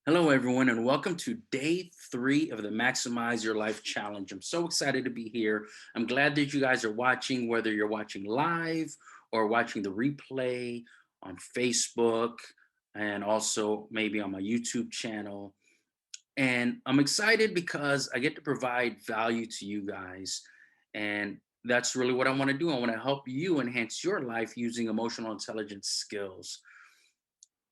Hello, everyone, and welcome to day 3 of the Maximize Your Life Challenge. I'm so excited to be here. I'm glad that you guys are watching, whether you're watching live or watching the replay on Facebook and also maybe on my YouTube channel. And I'm excited because I get to provide value to you guys. And that's really what I want to do. I want to help you enhance your life using emotional intelligence skills.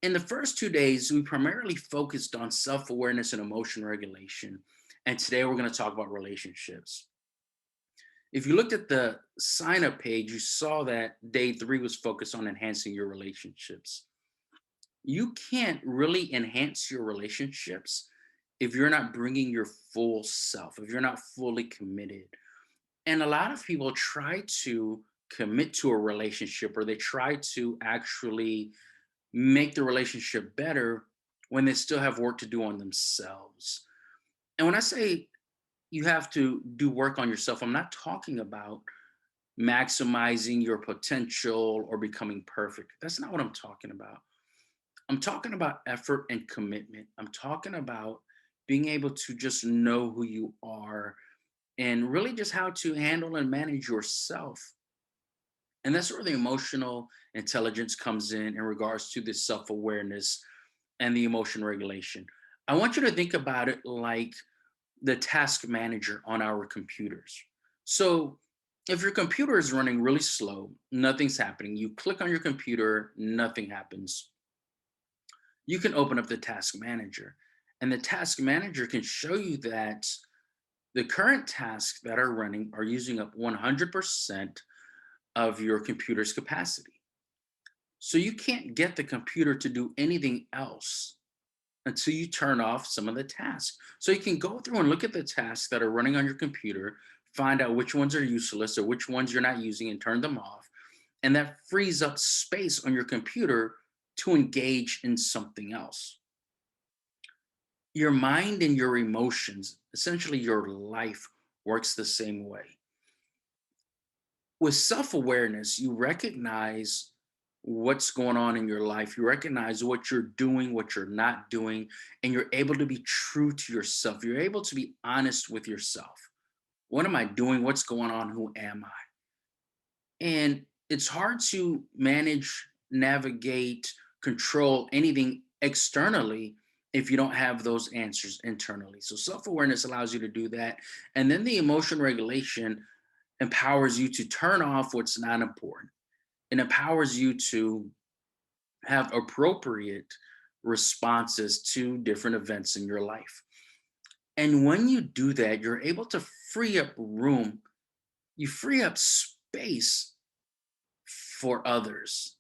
In the first 2 days, we primarily focused on self awareness and emotion regulation. And today we're going to talk about relationships. If you looked at the sign up page, you saw that day 3 was focused on enhancing your relationships. You can't really enhance your relationships if you're not bringing your full self, if you're not fully committed. And a lot of people try to commit to a relationship or they try to actually make the relationship better when they still have work to do on themselves. And when I say you have to do work on yourself, I'm not talking about maximizing your potential or becoming perfect. That's not what I'm talking about. I'm talking about effort and commitment. I'm talking about being able to just know who you are and really just how to handle and manage yourself. And that's where the emotional intelligence comes in regards to this self awareness and the emotion regulation. I want you to think about it like the task manager on our computers. So, if your computer is running really slow, nothing's happening. You click on your computer, nothing happens. You can open up the task manager, and the task manager can show you that the current tasks that are running are using up 100% of your computer's capacity. So, you can't get the computer to do anything else until you turn off some of the tasks. So you can go through and look at the tasks that are running on your computer, find out which ones are useless or which ones you're not using and turn them off. And that frees up space on your computer to engage in something else. Your mind and your emotions, essentially your life, works the same way. With self awareness, you recognize what's going on in your life. You recognize what you're doing, what you're not doing, and you're able to be true to yourself. You're able to be honest with yourself. What am I doing? What's going on? Who am I? And it's hard to manage, navigate, control anything externally if you don't have those answers internally. So self awareness allows you to do that. And then the emotion regulation empowers you to turn off what's not important. It empowers you to have appropriate responses to different events in your life. And when you do that, you're able to free up room, you free up space for others.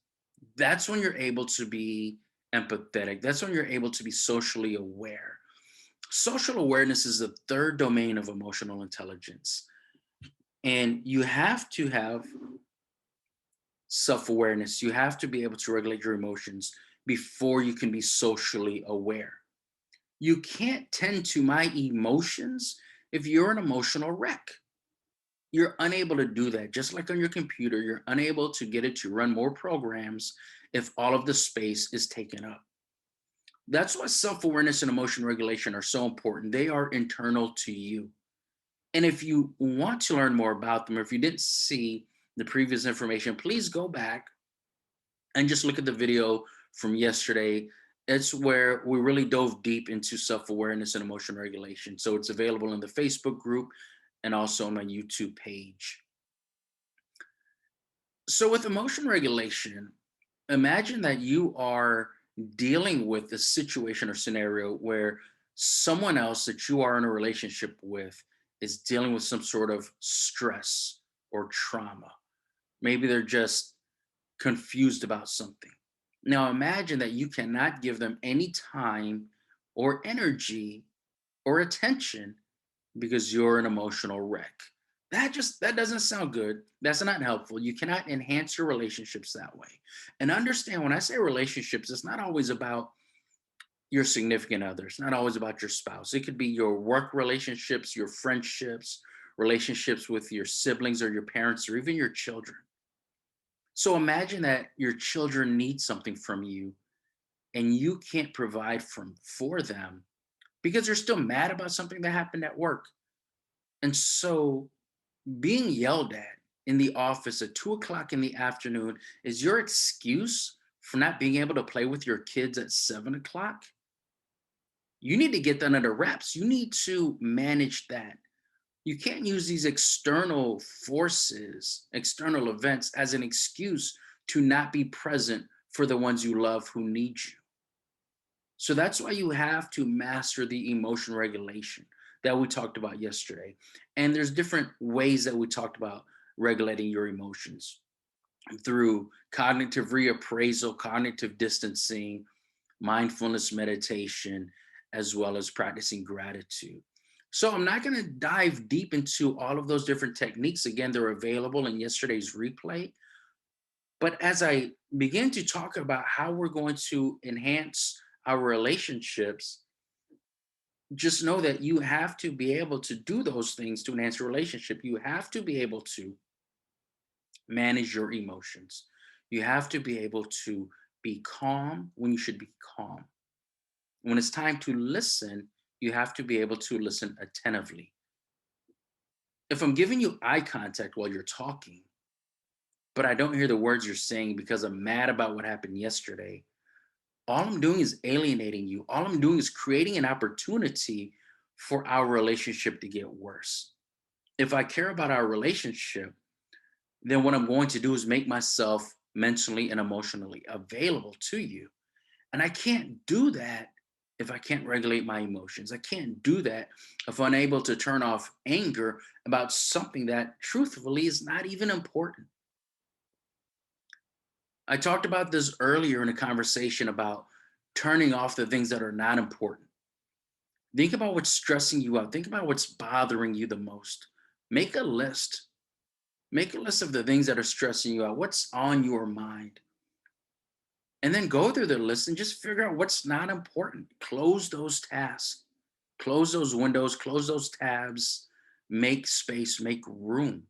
That's when you're able to be empathetic. That's when you're able to be socially aware. Social awareness is the third domain of emotional intelligence. And you have to have self awareness. You have to be able to regulate your emotions before you can be socially aware. You can't tend to my emotions if you're an emotional wreck. You're unable to do that. Just like on your computer, you're unable to get it to run more programs if all of the space is taken up. That's why self awareness and emotion regulation are so important. They are internal to you. And if you want to learn more about them, or if you didn't see the previous information, please go back and just look at the video from yesterday. It's where we really dove deep into self awareness and emotion regulation. So it's available in the Facebook group and also on my YouTube page. So, with emotion regulation, imagine that you are dealing with a situation or scenario where someone else that you are in a relationship with is dealing with some sort of stress or trauma. Maybe they're just confused about something. Now imagine that you cannot give them any time or energy or attention because you're an emotional wreck. That doesn't sound good. That's not helpful. You cannot enhance your relationships that way. And understand when I say relationships, it's not always about your significant other. It's not always about your spouse. It could be your work relationships, your friendships, relationships with your siblings or your parents or even your children. So imagine that your children need something from you and you can't provide for them because they're still mad about something that happened at work. And so being yelled at in the office at 2 o'clock in the afternoon is your excuse for not being able to play with your kids at 7 o'clock. You need to get that under wraps. You need to manage that. You can't use these external forces, external events as an excuse to not be present for the ones you love who need you. So that's why you have to master the emotion regulation that we talked about yesterday. And there's different ways that we talked about regulating your emotions through cognitive reappraisal, cognitive distancing, mindfulness meditation, as well as practicing gratitude. So I'm not going to dive deep into all of those different techniques. Again, they're available in yesterday's replay. But as I begin to talk about how we're going to enhance our relationships, just know that you have to be able to do those things to enhance your relationship. You have to be able to manage your emotions. You have to be able to be calm when you should be calm. When it's time to listen, you have to be able to listen attentively. If I'm giving you eye contact while you're talking, but I don't hear the words you're saying because I'm mad about what happened yesterday, all I'm doing is alienating you. All I'm doing is creating an opportunity for our relationship to get worse. If I care about our relationship, then what I'm going to do is make myself mentally and emotionally available to you. And I can't do that if I can't regulate my emotions. I can't do that if I'm unable to turn off anger about something that truthfully is not even important. I talked about this earlier in a conversation about turning off the things that are not important. Think about what's stressing you out. Think about what's bothering you the most. Make a list. Make a list of the things that are stressing you out. What's on your mind? And then go through the list and just figure out what's not important. Close those tasks, close those windows, close those tabs, make space, make room.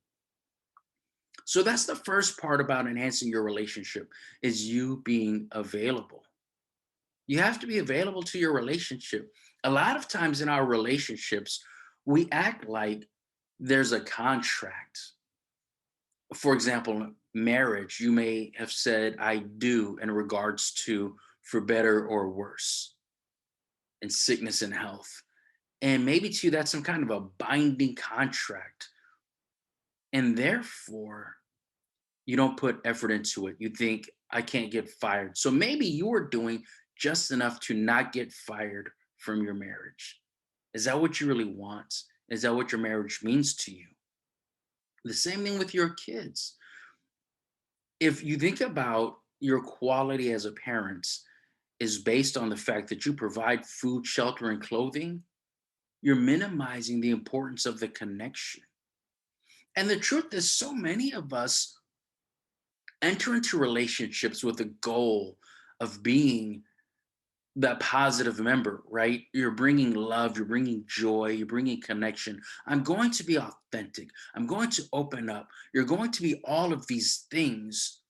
So that's the first part about enhancing your relationship is you being available. You have to be available to your relationship. A lot of times in our relationships, we act like there's a contract. For example, marriage, you may have said, I do, in regards to for better or worse, in sickness and health. And maybe to you, that's some kind of a binding contract. And therefore, you don't put effort into it. You think, I can't get fired. So maybe you are doing just enough to not get fired from your marriage. Is that what you really want? Is that what your marriage means to you? The same thing with your kids. If you think about your quality as a parent is based on the fact that you provide food, shelter, and clothing, you're minimizing the importance of the connection. And the truth is, so many of us enter into relationships with the goal of being that positive member, right? You're bringing love, you're bringing joy, you're bringing connection. I'm going to be authentic. I'm going to open up. You're going to be all of these things.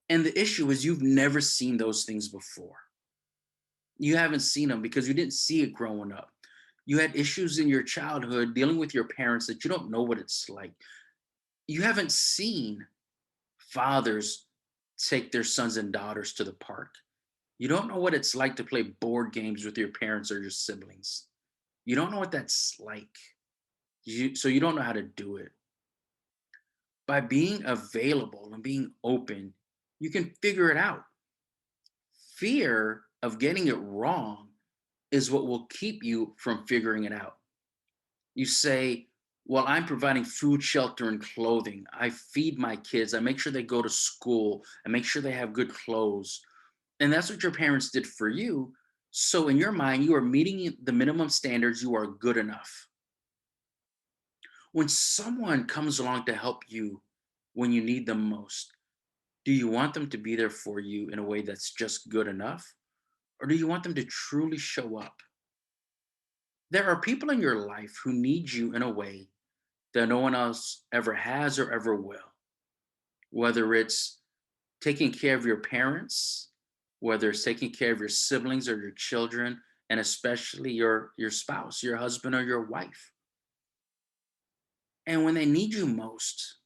And the issue is you've never seen those things before. You haven't seen them because you didn't see it growing up. You had issues in your childhood dealing with your parents that you don't know what it's like. You haven't seen fathers take their sons and daughters to the park. You don't know what it's like to play board games with your parents or your siblings. You don't know what that's like. So you don't know how to do it. By being available and being open, you can figure it out. Fear of getting it wrong is what will keep you from figuring it out. You say, well, I'm providing food, shelter, and clothing. I feed my kids. I make sure they go to school. I make sure they have good clothes. And that's what your parents did for you. So in your mind, you are meeting the minimum standards. You are good enough. When someone comes along to help you when you need them most, do you want them to be there for you in a way that's just good enough? Or do you want them to truly show up? There are people in your life who need you in a way that no one else ever has or ever will, whether it's taking care of your parents, whether it's taking care of your siblings or your children, and especially your spouse, your husband or your wife. And when they need you most,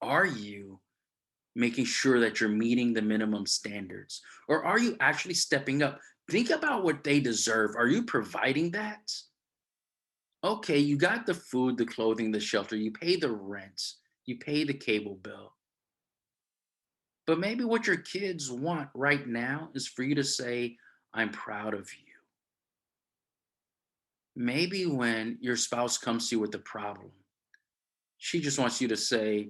are you making sure that you're meeting the minimum standards? Or are you actually stepping up? Think about what they deserve. Are you providing that? Okay, you got the food, the clothing, the shelter, you pay the rent, you pay the cable bill. But maybe what your kids want right now is for you to say, I'm proud of you. Maybe when your spouse comes to you with a problem, she just wants you to say,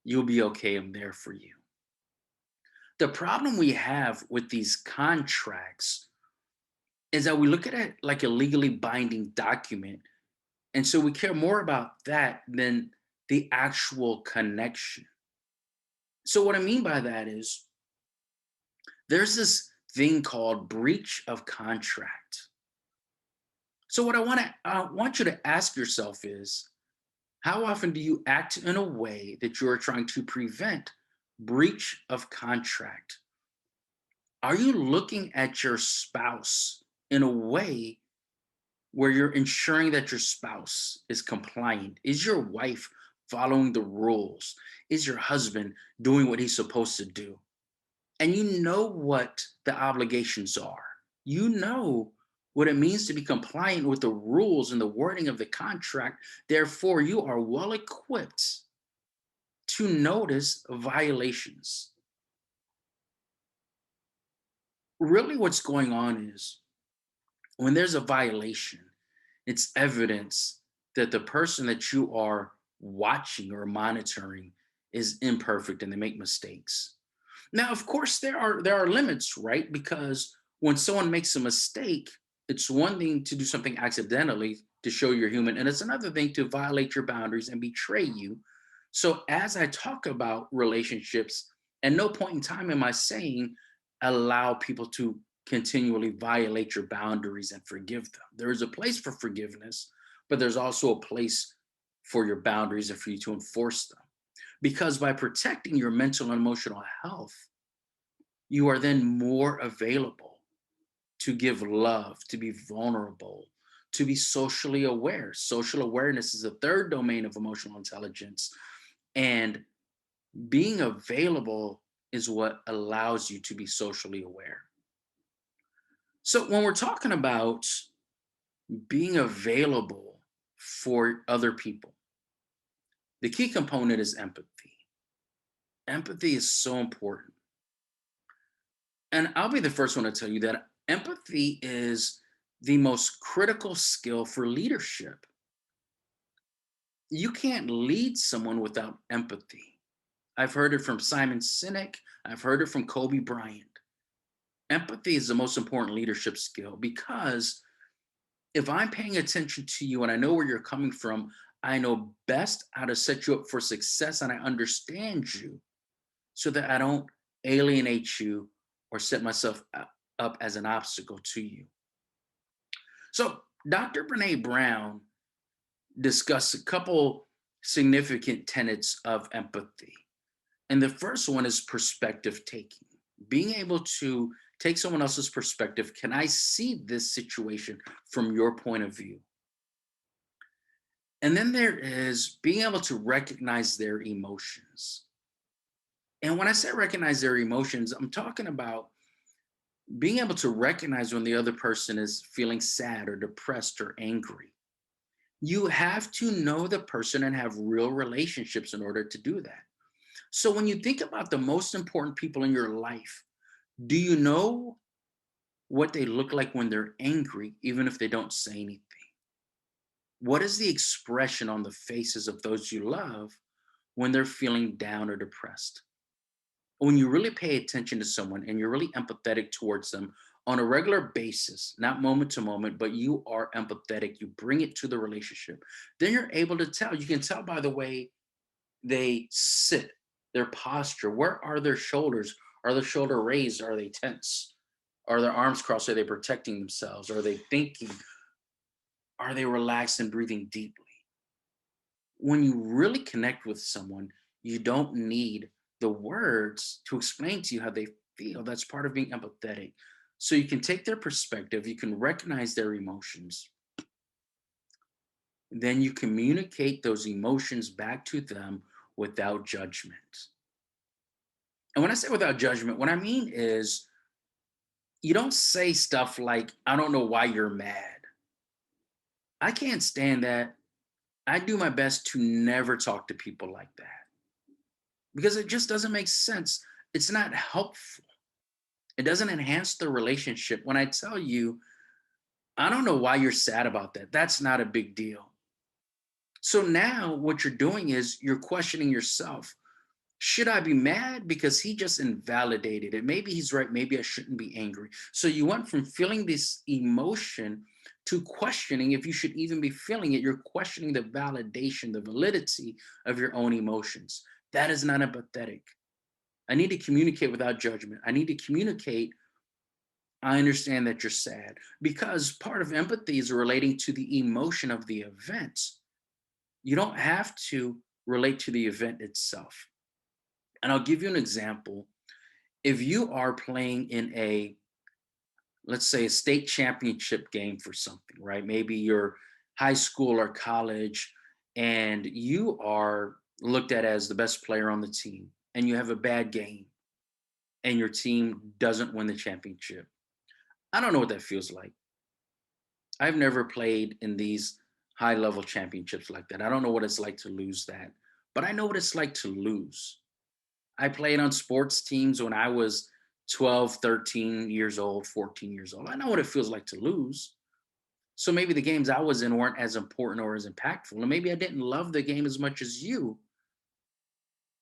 you'll be okay, I'm there for you. The problem we have with these contracts is that we look at it like a legally binding document. And so we care more about that than the actual connection. So, what I mean by that is there's this thing called breach of contract. So, what I want you to ask yourself is how often do you act in a way that you're trying to prevent breach of contract? Are you looking at your spouse in a way where you're ensuring that your spouse is compliant? Is your wife following the rules? Is your husband doing what he's supposed to do? And you know what the obligations are. You know what it means to be compliant with the rules and the wording of the contract. Therefore, you are well equipped to notice violations. Really, what's going on is when there's a violation, it's evidence that the person that you are watching or monitoring is imperfect and they make mistakes. Now, of course, there are limits, right? Because when someone makes a mistake, it's one thing to do something accidentally to show you're human, and it's another thing to violate your boundaries and betray you. So, as I talk about relationships, at no point in time am I saying allow people to continually violate your boundaries and forgive them. There is a place for forgiveness, but there's also a place for your boundaries and for you to enforce them. Because by protecting your mental and emotional health, you are then more available to give love, to be vulnerable, to be socially aware. Social awareness is a third domain of emotional intelligence. And being available is what allows you to be socially aware. So when we're talking about being available for other people, the key component is empathy. Empathy is so important. And I'll be the first one to tell you that empathy is the most critical skill for leadership. You can't lead someone without empathy. I've heard it from Simon Sinek, I've heard it from Kobe Bryant. Empathy is the most important leadership skill because if I'm paying attention to you and I know where you're coming from, I know best how to set you up for success and I understand you so that I don't alienate you or set myself up as an obstacle to you. So, Dr. Brene Brown discussed a couple significant tenets of empathy. And the first one is perspective taking, being able to take someone else's perspective. Can I see this situation from your point of view? And then there is being able to recognize their emotions. And when I say recognize their emotions, I'm talking about being able to recognize when the other person is feeling sad or depressed or angry. You have to know the person and have real relationships in order to do that. So when you think about the most important people in your life, do you know what they look like when they're angry, even if they don't say anything? What is the expression on the faces of those you love when they're feeling down or depressed? When you really pay attention to someone and you're really empathetic towards them on a regular basis, not moment to moment, but you are empathetic, you bring it to the relationship, then you're able to tell. You can tell by the way they sit, their posture. Where are their shoulders? Are the shoulder raised? Are they tense? Are their arms crossed? Are they protecting themselves? Are they thinking? Are they relaxed and breathing deeply? When you really connect with someone, you don't need the words to explain to you how they feel. That's part of being empathetic. So you can take their perspective, you can recognize their emotions, then you communicate those emotions back to them without judgment. And when I say without judgment, what I mean is you don't say stuff like, I don't know why you're mad. I can't stand that. I do my best to never talk to people like that because it just doesn't make sense. It's not helpful. It doesn't enhance the relationship. When I tell you, I don't know why you're sad about that, that's not a big deal. So now what you're doing is you're questioning yourself. Should I be mad because he just invalidated it? Maybe he's right. Maybe I shouldn't be angry. So you went from feeling this emotion to questioning if you should even be feeling it. You're questioning the validation, the validity of your own emotions. That is not empathetic. I need to communicate without judgment. I need to communicate. I understand that you're sad because part of empathy is relating to the emotion of the event. You don't have to relate to the event itself. And I'll give you an example. If you are playing in a, let's say, a state championship game for something, right? Maybe you're high school or college, and you are looked at as the best player on the team, and you have a bad game, and your team doesn't win the championship. I don't know what that feels like. I've never played in these high level championships like that. I don't know what it's like to lose that, but I know what it's like to lose. I played on sports teams when I was 12, 13 years old, 14 years old. I know what it feels like to lose. So maybe the games I was in weren't as important or as impactful. And maybe I didn't love the game as much as you.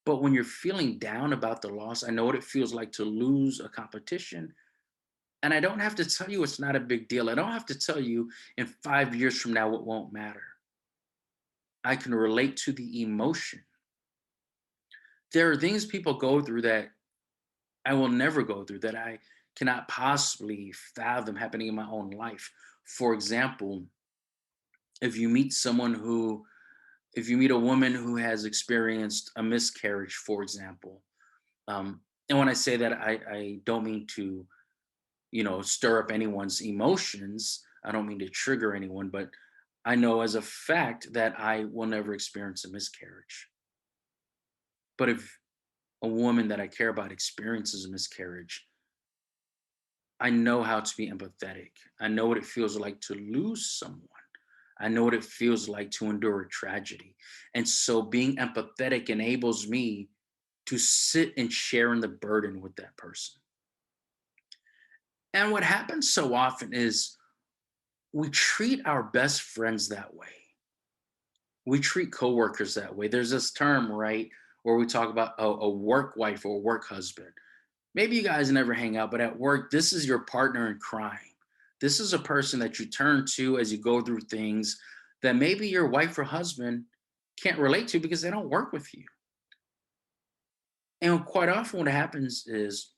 But when you're feeling down about the loss, I know what it feels like to lose a competition. And I don't have to tell you it's not a big deal. I don't have to tell you in 5 years from now it won't matter. I can relate to the emotion. There are things people go through that I will never go through, that I cannot possibly fathom happening in my own life. For example, if you meet someone who, if you meet a woman who has experienced a miscarriage, for example, and when I say that, I don't mean to, stir up anyone's emotions. I don't mean to trigger anyone, but I know as a fact that I will never experience a miscarriage. But if a woman that I care about experiences a miscarriage, I know how to be empathetic. I know what it feels like to lose someone. I know what it feels like to endure a tragedy. And so being empathetic enables me to sit and share in the burden with that person. And what happens so often is we treat our best friends that way. We treat coworkers that way. There's this term, right, where we talk about a work wife or a work husband. Maybe you guys never hang out, but at work, this is your partner in crime. This is a person that you turn to as you go through things that maybe your wife or husband can't relate to because they don't work with you. And quite often, what happens is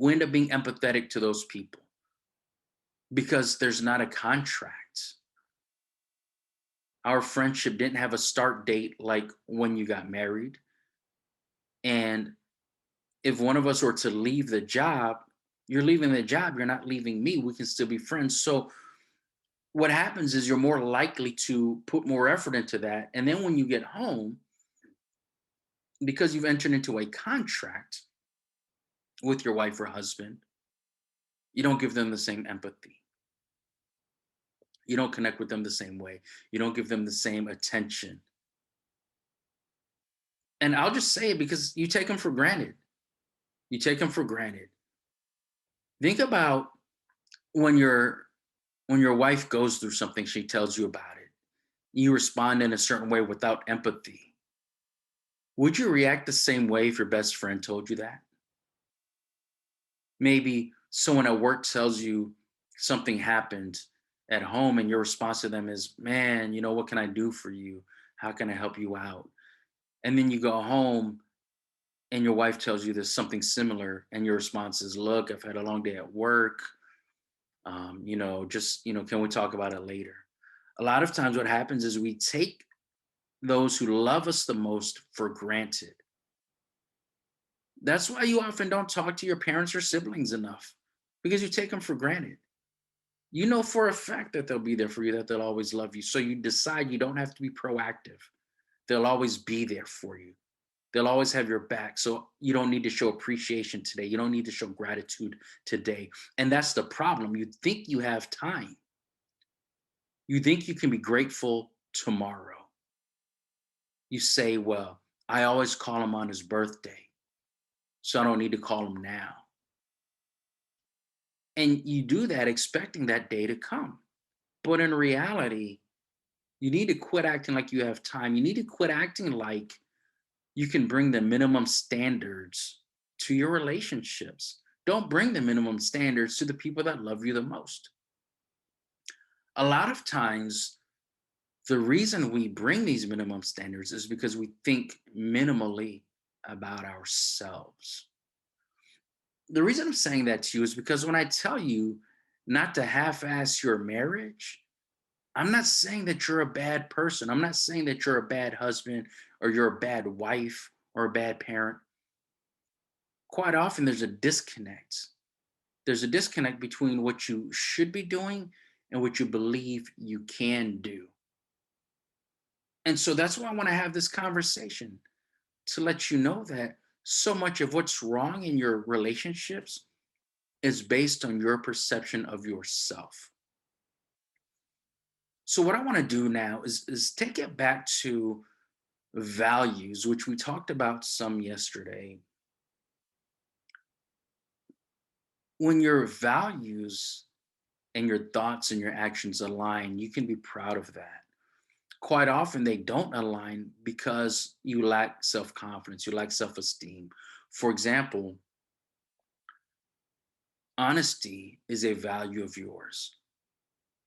we end up being empathetic to those people because there's not a contract. Our friendship didn't have a start date like when you got married. And if one of us were to leave the job, you're leaving the job, you're not leaving me. We can still be friends. So what happens is you're more likely to put more effort into that. And then when you get home, because you've entered into a contract with your wife or husband, you don't give them the same empathy. You don't connect with them the same way. You don't give them the same attention. And I'll just say it because you take them for granted. You take them for granted. Think about when your wife goes through something, she tells you about it. You respond in a certain way without empathy. Would you react the same way if your best friend told you that? Maybe someone at work tells you something happened at home and your response to them is, man, what can I do for you? How can I help you out? And then you go home and your wife tells you there's something similar and your response is, look, I've had a long day at work. Just, can we talk about it later? A lot of times what happens is we take those who love us the most for granted. That's why you often don't talk to your parents or siblings enough because you take them for granted. You know for a fact that they'll be there for you, that they'll always love you. So you decide you don't have to be proactive. They'll always be there for you. They'll always have your back. So you don't need to show appreciation today. You don't need to show gratitude today. And that's the problem. You think you have time. You think you can be grateful tomorrow. You say, well, I always call him on his birthday, so I don't need to call him now. And you do that expecting that day to come. But in reality, you need to quit acting like you have time. You need to quit acting like you can bring the minimum standards to your relationships. Don't bring the minimum standards to the people that love you the most. A lot of times, the reason we bring these minimum standards is because we think minimally about ourselves. The reason I'm saying that to you is because when I tell you not to half ass your marriage, I'm not saying that you're a bad person. I'm not saying that you're a bad husband or you're a bad wife or a bad parent. Quite often, there's a disconnect. There's a disconnect between what you should be doing and what you believe you can do. And so that's why I want to have this conversation to let you know that so much of what's wrong in your relationships is based on your perception of yourself. So, what I want to do now is take it back to values, which we talked about some yesterday. When your values and your thoughts and your actions align, you can be proud of that. Quite often, they don't align because you lack self confidence, you lack self esteem. For example, honesty is a value of yours.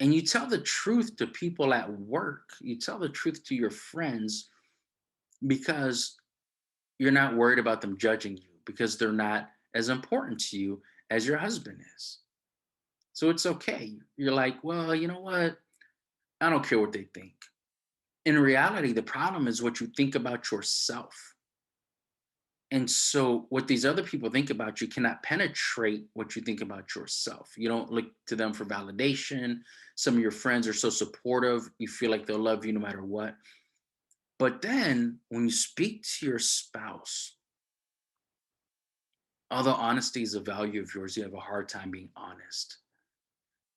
And you tell the truth to people at work, you tell the truth to your friends because you're not worried about them judging you, because they're not as important to you as your husband is. So it's okay. You're like, well, you know what? I don't care what they think. In reality, the problem is what you think about yourself. And so, what these other people think about you cannot penetrate what you think about yourself. You don't look to them for validation. Some of your friends are so supportive, you feel like they'll love you no matter what. But then, when you speak to your spouse, although honesty is a value of yours, you have a hard time being honest.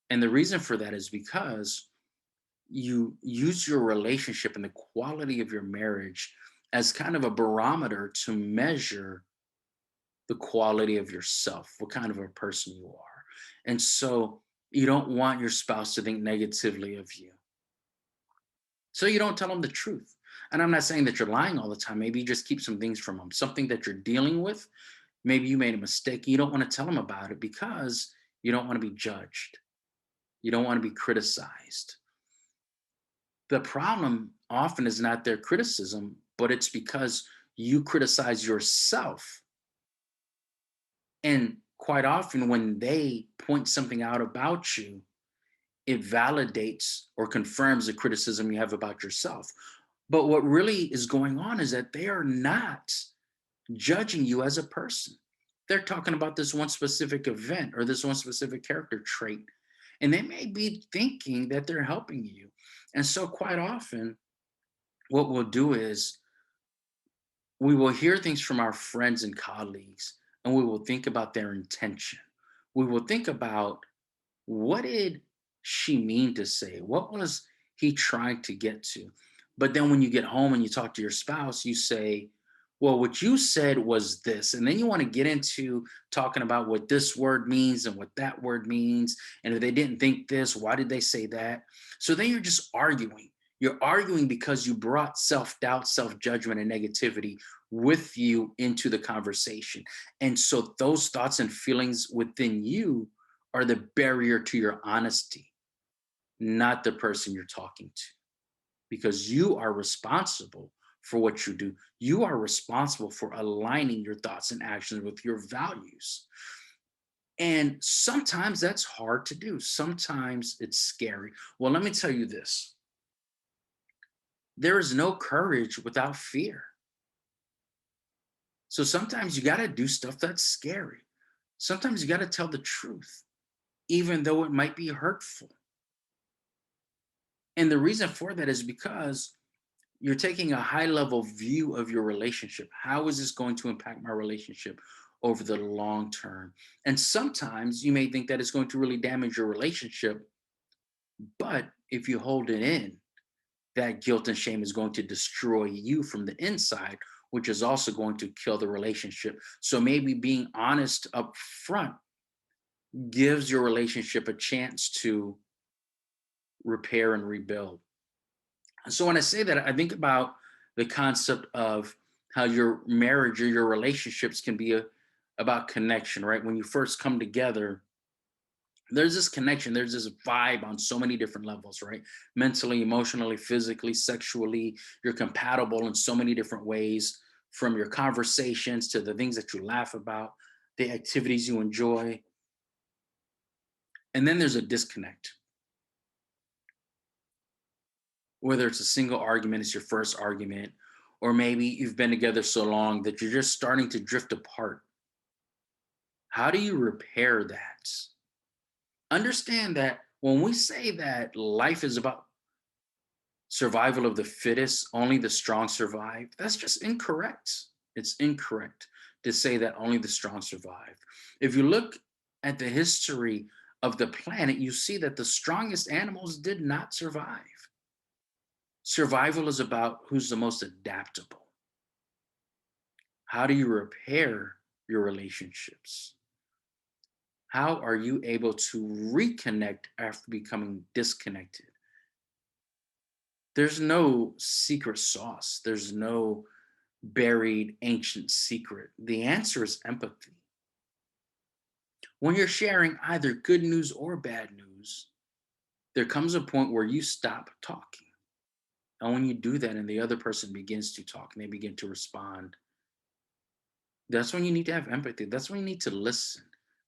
And the reason for that is because you use your relationship and the quality of your marriage as kind of a barometer to measure the quality of yourself, what kind of a person you are. And so you don't want your spouse to think negatively of you. So you don't tell them the truth. And I'm not saying that you're lying all the time. Maybe you just keep some things from them, something that you're dealing with. Maybe you made a mistake. You don't want to tell them about it because you don't want to be judged. You don't want to be criticized. The problem often is not their criticism, but it's because you criticize yourself. And quite often, when they point something out about you, it validates or confirms the criticism you have about yourself. But what really is going on is that they are not judging you as a person. They're talking about this one specific event or this one specific character trait. And they may be thinking that they're helping you. And so, quite often, what we'll do is we will hear things from our friends and colleagues, and we will think about their intention. We will think about what did she mean to say? What was he trying to get to? But then when you get home and you talk to your spouse, you say, well, what you said was this. And then you want to get into talking about what this word means and what that word means. And if they didn't think this, why did they say that? So then you're just arguing. You're arguing because you brought self doubt, self judgment, and negativity with you into the conversation. And so those thoughts and feelings within you are the barrier to your honesty, not the person you're talking to, because you are responsible for what you do. You are responsible for aligning your thoughts and actions with your values. And sometimes that's hard to do. Sometimes it's scary. Well, let me tell you this, there is no courage without fear. So sometimes you got to do stuff that's scary. Sometimes you got to tell the truth, even though it might be hurtful. And the reason for that is because you're taking a high level view of your relationship. How is this going to impact my relationship over the long term? And sometimes you may think that it's going to really damage your relationship, but if you hold it in, that guilt and shame is going to destroy you from the inside, which is also going to kill the relationship. So maybe being honest up front gives your relationship a chance to repair and rebuild. So when I say that, I think about the concept of how your marriage or your relationships can be about connection, right? When you first come together, there's this connection, there's this vibe on so many different levels, right? Mentally, emotionally, physically, sexually, you're compatible in so many different ways, from your conversations to the things that you laugh about, the activities you enjoy. And then there's a disconnect, whether it's a single argument, it's your first argument, or maybe you've been together so long that you're just starting to drift apart. How do you repair that? Understand that when we say that life is about survival of the fittest, only the strong survive, that's just incorrect. It's incorrect to say that only the strong survive. If you look at the history of the planet, you see that the strongest animals did not survive. Survival is about who's the most adaptable. How do you repair your relationships? How are you able to reconnect after becoming disconnected? There's no secret sauce, there's no buried ancient secret. The answer is empathy. When you're sharing either good news or bad news, there comes a point where you stop talking. And when you do that and the other person begins to talk and they begin to respond, that's when you need to have empathy. That's when you need to listen.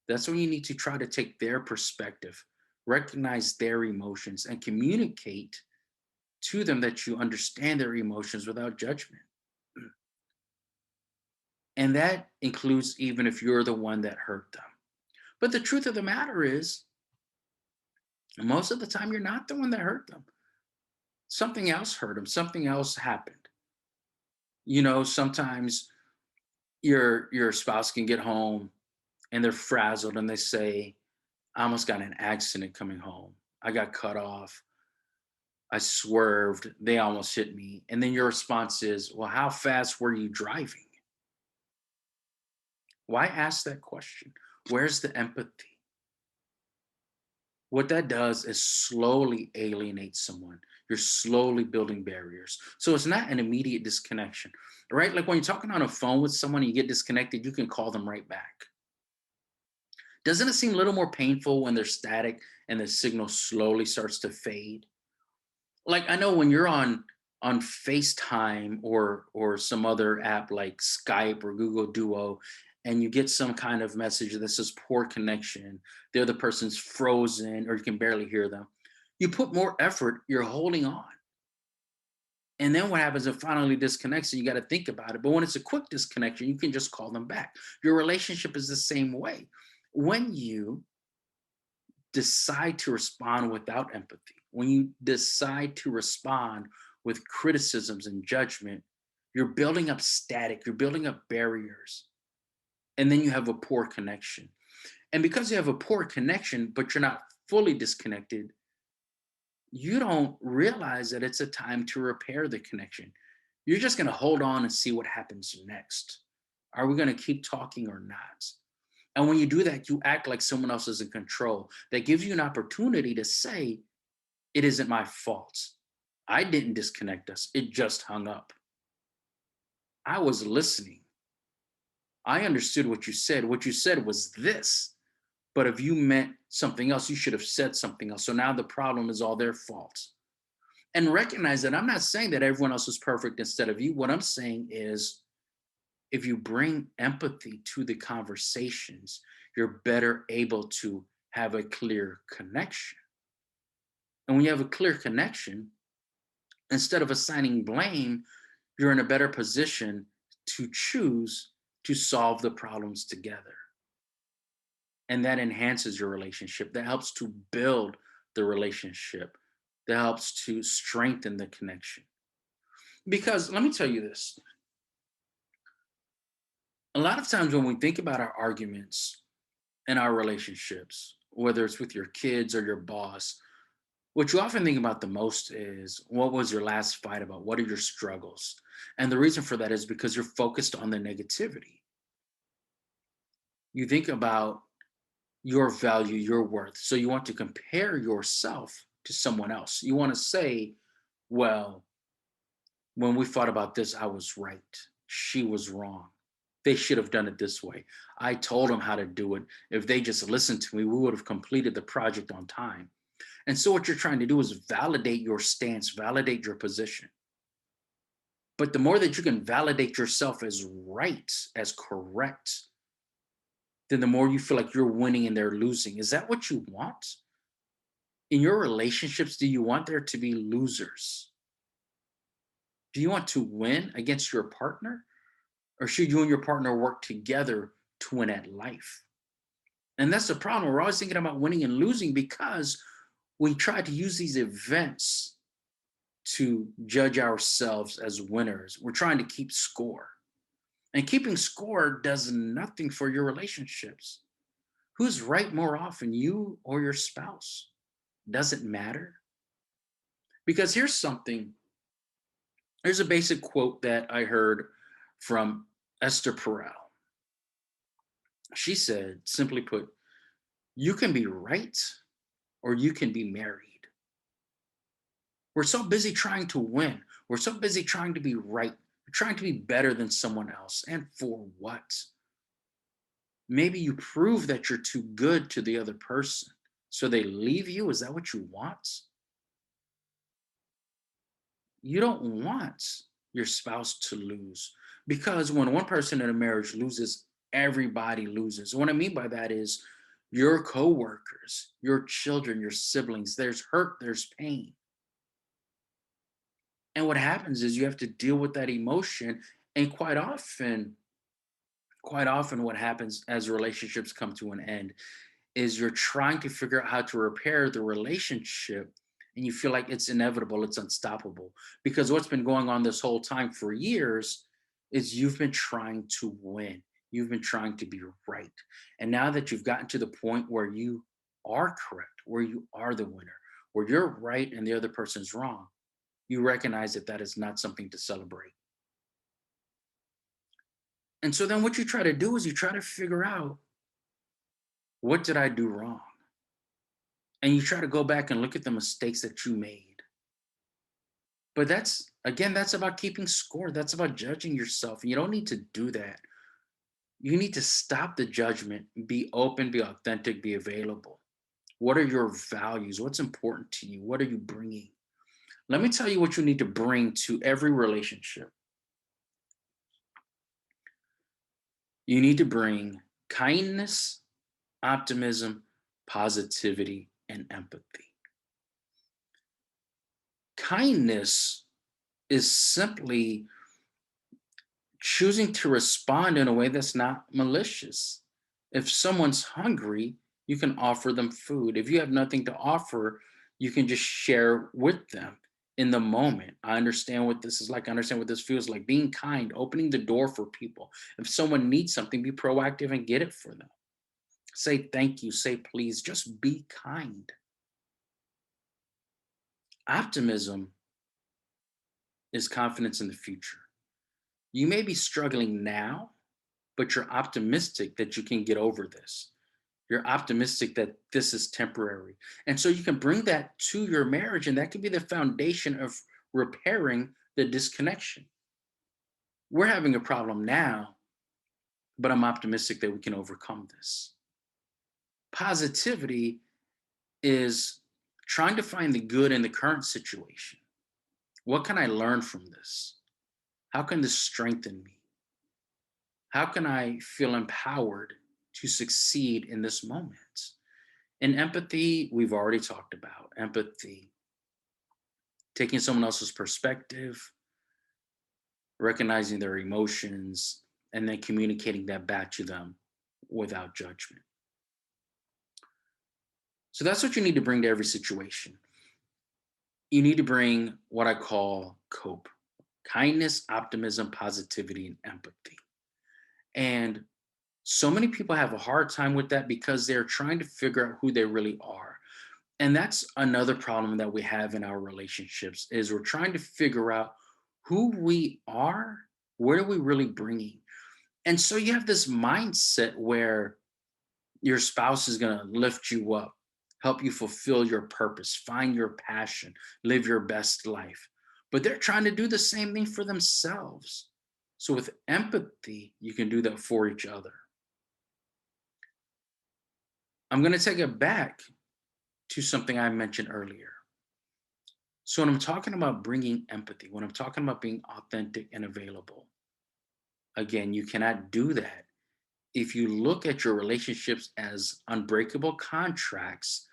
That's when you need to try to take their perspective, recognize their emotions, and communicate to them that you understand their emotions without judgment. And that includes even if you're the one that hurt them. But the truth of the matter is, most of the time, you're not the one that hurt them. Something else hurt them, something else happened. Sometimes your spouse can get home and they're frazzled and they say, I almost got in an accident coming home. I got cut off. I swerved. They almost hit me. And then your response is, well, how fast were you driving? Why ask that question? Where's the empathy? What that does is slowly alienate someone. You're slowly building barriers. So it's not an immediate disconnection, right? Like when you're talking on a phone with someone and you get disconnected, you can call them right back. Doesn't it seem a little more painful when they're static and the signal slowly starts to fade? Like I know when you're on FaceTime or some other app like Skype or Google Duo, and you get some kind of message that says poor connection, the other person's frozen or you can barely hear them. You put more effort, you're holding on. And then what happens? It finally disconnects and you got to think about it. But when it's a quick disconnection, you can just call them back. Your relationship is the same way. When you decide to respond without empathy, when you decide to respond with criticisms and judgment, you're building up static, you're building up barriers, and then you have a poor connection. And because you have a poor connection, but you're not fully disconnected, you don't realize that it's a time to repair the connection. You're just going to hold on and see what happens next. Are we going to keep talking or not? And when you do that, you act like someone else is in control. That gives you an opportunity to say, it isn't my fault. I didn't disconnect us, it just hung up. I was listening. I understood what you said. What you said was this. But if you meant something else, you should have said something else. So now the problem is all their fault. And recognize that I'm not saying that everyone else is perfect instead of you. What I'm saying is, if you bring empathy to the conversations, you're better able to have a clear connection. And when you have a clear connection, instead of assigning blame, you're in a better position to choose to solve the problems together. And that enhances your relationship. That helps to build the relationship. That helps to strengthen the connection. Because let me tell you this, a lot of times when we think about our arguments and our relationships, whether it's with your kids or your boss, what you often think about the most is what was your last fight about? What are your struggles? And the reason for that is because you're focused on the negativity. You think about your value, your worth. So you want to compare yourself to someone else. You want to say, well, when we fought about this, I was right. She was wrong. They should have done it this way. I told them how to do it. If they just listened to me, we would have completed the project on time. And so, what you're trying to do is validate your stance, validate your position. But the more that you can validate yourself as right, as correct, then the more you feel like you're winning and they're losing. Is that what you want? In your relationships, do you want there to be losers? Do you want to win against your partner? Or should you and your partner work together to win at life? And that's the problem. We're always thinking about winning and losing because we try to use these events to judge ourselves as winners. We're trying to keep score. And keeping score does nothing for your relationships. Who's right more often, you or your spouse? Does it matter? Because here's something, there's a basic quote that I heard from Esther Perel. She said, simply put, you can be right or you can be married. We're so busy trying to win. We're so busy trying to be right. We're trying to be better than someone else. And for what? Maybe you prove that you're too good to the other person. So they leave you. Is that what you want? You don't want your spouse to lose because when one person in a marriage loses, everybody loses. What I mean by that is your coworkers, your children, your siblings, there's hurt, there's pain. And what happens is you have to deal with that emotion. And quite often, what happens as relationships come to an end is you're trying to figure out how to repair the relationship and you feel like it's inevitable, it's unstoppable. Because what's been going on this whole time for years is you've been trying to win, you've been trying to be right. And now that you've gotten to the point where you are correct, where you are the winner, where you're right and the other person's wrong, you recognize that that is not something to celebrate. And so then what you try to do is you try to figure out, what did I do wrong? And you try to go back and look at the mistakes that you made. But that's, again, that's about keeping score. That's about judging yourself. And you don't need to do that. You need to stop the judgment, be open, be authentic, be available. What are your values? What's important to you? What are you bringing? Let me tell you what you need to bring to every relationship. You need to bring kindness, optimism, positivity, and empathy. Kindness is simply choosing to respond in a way that's not malicious. If someone's hungry, you can offer them food. If you have nothing to offer, you can just share with them in the moment. I understand what this is like. I understand what this feels like. Being kind, opening the door for people. If someone needs something, be proactive and get it for them. Say thank you, say please, just be kind. Optimism is confidence in the future. You may be struggling now, but you're optimistic that you can get over this. You're optimistic that this is temporary. And so you can bring that to your marriage, and that can be the foundation of repairing the disconnection. We're having a problem now, but I'm optimistic that we can overcome this. Positivity is trying to find the good in the current situation. What can I learn from this? How can this strengthen me? How can I feel empowered to succeed in this moment? And empathy, we've already talked about empathy, taking someone else's perspective, recognizing their emotions, and then communicating that back to them without judgment. So that's what you need to bring to every situation. You need to bring what I call cope: kindness, optimism, positivity, and empathy. And so many people have a hard time with that because they're trying to figure out who they really are. And that's another problem that we have in our relationships is we're trying to figure out who we are, where are we really bringing. And so you have this mindset where your spouse is going to lift you up, help you fulfill your purpose, find your passion, live your best life. But they're trying to do the same thing for themselves. So with empathy, you can do that for each other. I'm going to take it back to something I mentioned earlier. So when I'm talking about bringing empathy, when I'm talking about being authentic and available, again, you cannot do that if you look at your relationships as unbreakable contracts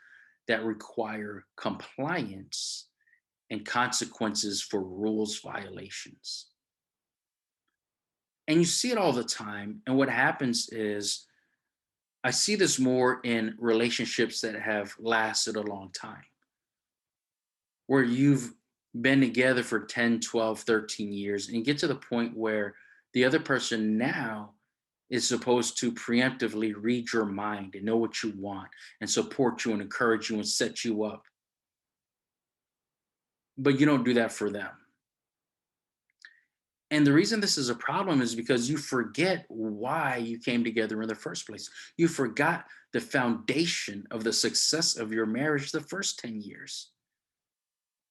that require compliance and consequences for rules violations. And you see it all the time. And what happens is, I see this more in relationships that have lasted a long time, where you've been together for 10, 12, 13 years, and you get to the point where the other person now is supposed to preemptively read your mind and know what you want and support you and encourage you and set you up. But you don't do that for them. And the reason this is a problem is because you forget why you came together in the first place. You forgot the foundation of the success of your marriage the first 10 years.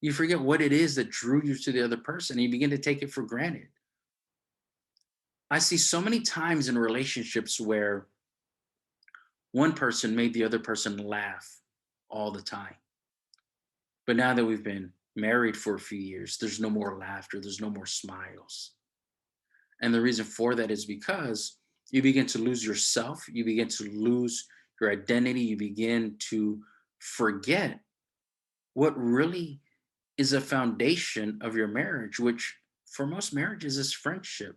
You forget what it is that drew you to the other person, and you begin to take it for granted. I see so many times in relationships where one person made the other person laugh all the time. But now that we've been married for a few years, there's no more laughter, there's no more smiles. And the reason for that is because you begin to lose yourself, you begin to lose your identity, you begin to forget what really is a foundation of your marriage, which for most marriages is friendship.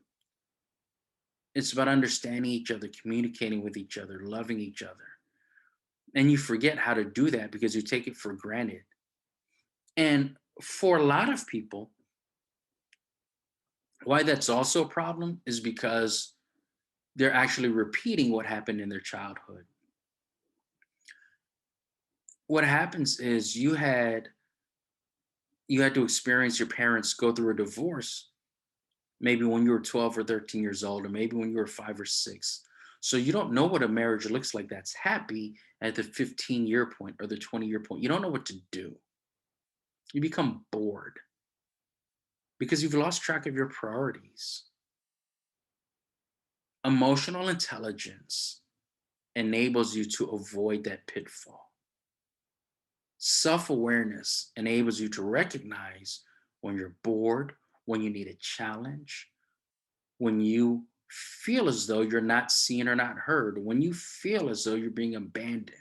It's about understanding each other, communicating with each other, loving each other. And you forget how to do that because you take it for granted. And for a lot of people, why that's also a problem is because they're actually repeating what happened in their childhood. What happens is you had to experience your parents go through a divorce maybe when you were 12 or 13 years old, or maybe when you were 5 or 6. So you don't know what a marriage looks like that's happy at the 15-year point or the 20-year point. You don't know what to do. You become bored because you've lost track of your priorities. Emotional intelligence enables you to avoid that pitfall. Self awareness enables you to recognize when you're bored, when you need a challenge, when you feel as though you're not seen or not heard, when you feel as though you're being abandoned.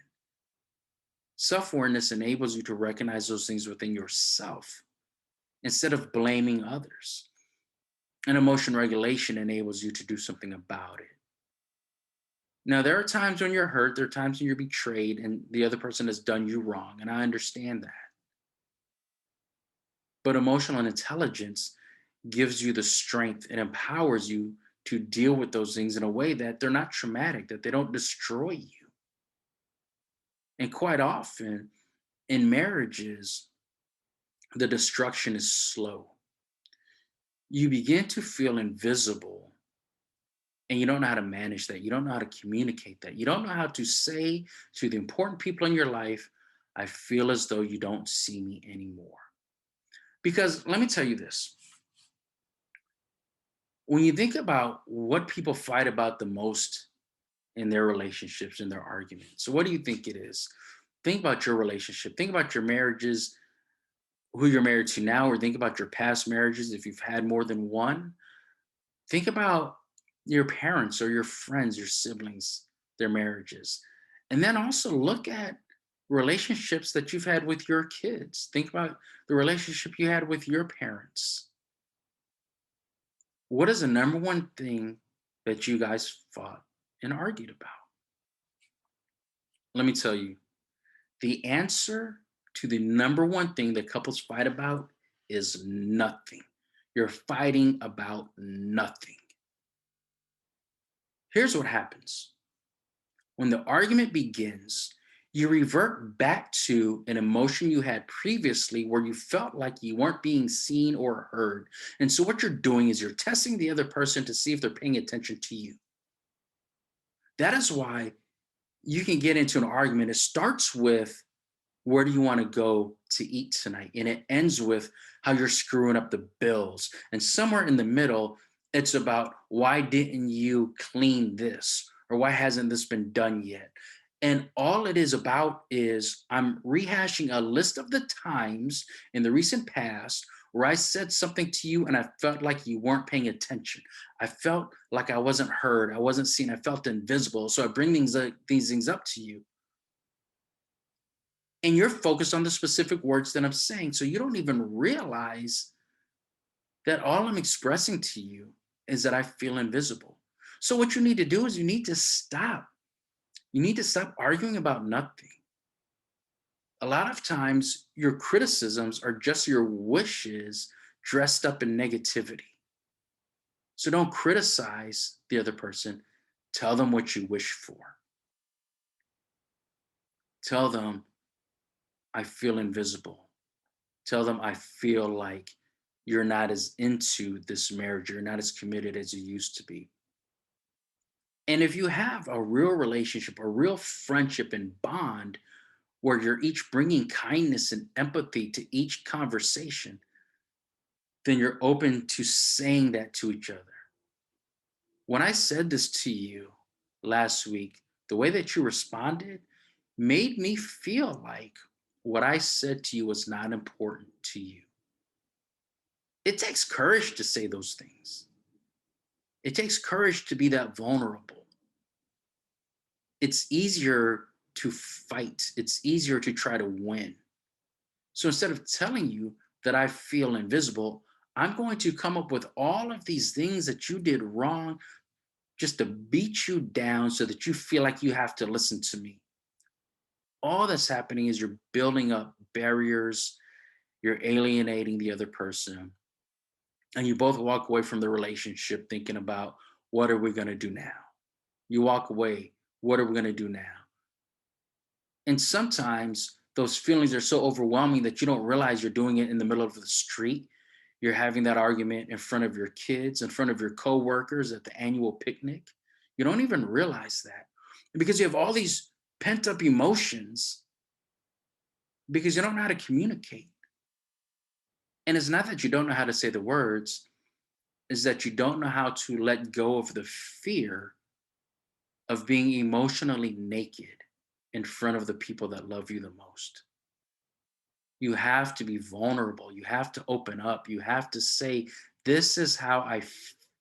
Self awareness enables you to recognize those things within yourself instead of blaming others. And emotion regulation enables you to do something about it. Now, there are times when you're hurt, there are times when you're betrayed, and the other person has done you wrong, and I understand that. But emotional intelligence gives you the strength and empowers you to deal with those things in a way that they're not traumatic, that they don't destroy you. And quite often in marriages, the destruction is slow. You begin to feel invisible and you don't know how to manage that. You don't know how to communicate that. You don't know how to say to the important people in your life, I feel as though you don't see me anymore. Because let me tell you this, when you think about what people fight about the most in their relationships, in their arguments, so what do you think it is? Think about your relationship, think about your marriages, who you're married to now, or think about your past marriages if you've had more than one. Think about your parents or your friends, your siblings, their marriages. And then also look at relationships that you've had with your kids. Think about the relationship you had with your parents. What is the number one thing that you guys fought and argued about? Let me tell you, the answer to the number one thing that couples fight about is nothing. You're fighting about nothing. Here's what happens when the argument begins. You revert back to an emotion you had previously where you felt like you weren't being seen or heard. And so, what you're doing is you're testing the other person to see if they're paying attention to you. That is why you can get into an argument. It starts with, where do you want to go to eat tonight? And it ends with how you're screwing up the bills. And somewhere in the middle, it's about, why didn't you clean this? Or why hasn't this been done yet? And all it is about is, I'm rehashing a list of the times in the recent past where I said something to you and I felt like you weren't paying attention. I felt like I wasn't heard. I wasn't seen. I felt invisible. So I bring these things up to you, and you're focused on the specific words that I'm saying. So you don't even realize that all I'm expressing to you is that I feel invisible. So what you need to do is you need to stop. You need to stop arguing about nothing. A lot of times, your criticisms are just your wishes dressed up in negativity. So don't criticize the other person. Tell them what you wish for. Tell them, I feel invisible. Tell them, I feel like you're not as into this marriage, you're not as committed as you used to be. And if you have a real relationship, a real friendship and bond where you're each bringing kindness and empathy to each conversation, then you're open to saying that to each other. When I said this to you last week, the way that you responded made me feel like what I said to you was not important to you. It takes courage to say those things. It takes courage to be that vulnerable. It's easier to fight, it's easier to try to win. So instead of telling you that I feel invisible, I'm going to come up with all of these things that you did wrong just to beat you down so that you feel like you have to listen to me. All that's happening is you're building up barriers, you're alienating the other person, and you both walk away from the relationship thinking about, what are we going to do now? You walk away, what are we going to do now? And sometimes those feelings are so overwhelming that you don't realize you're doing it in the middle of the street. You're having that argument in front of your kids, in front of your coworkers at the annual picnic. You don't even realize that because you have all these pent up emotions because you don't know how to communicate. And it's not that you don't know how to say the words, is that you don't know how to let go of the fear of being emotionally naked in front of the people that love you the most. You have to be vulnerable. You have to open up. You have to say, this is how I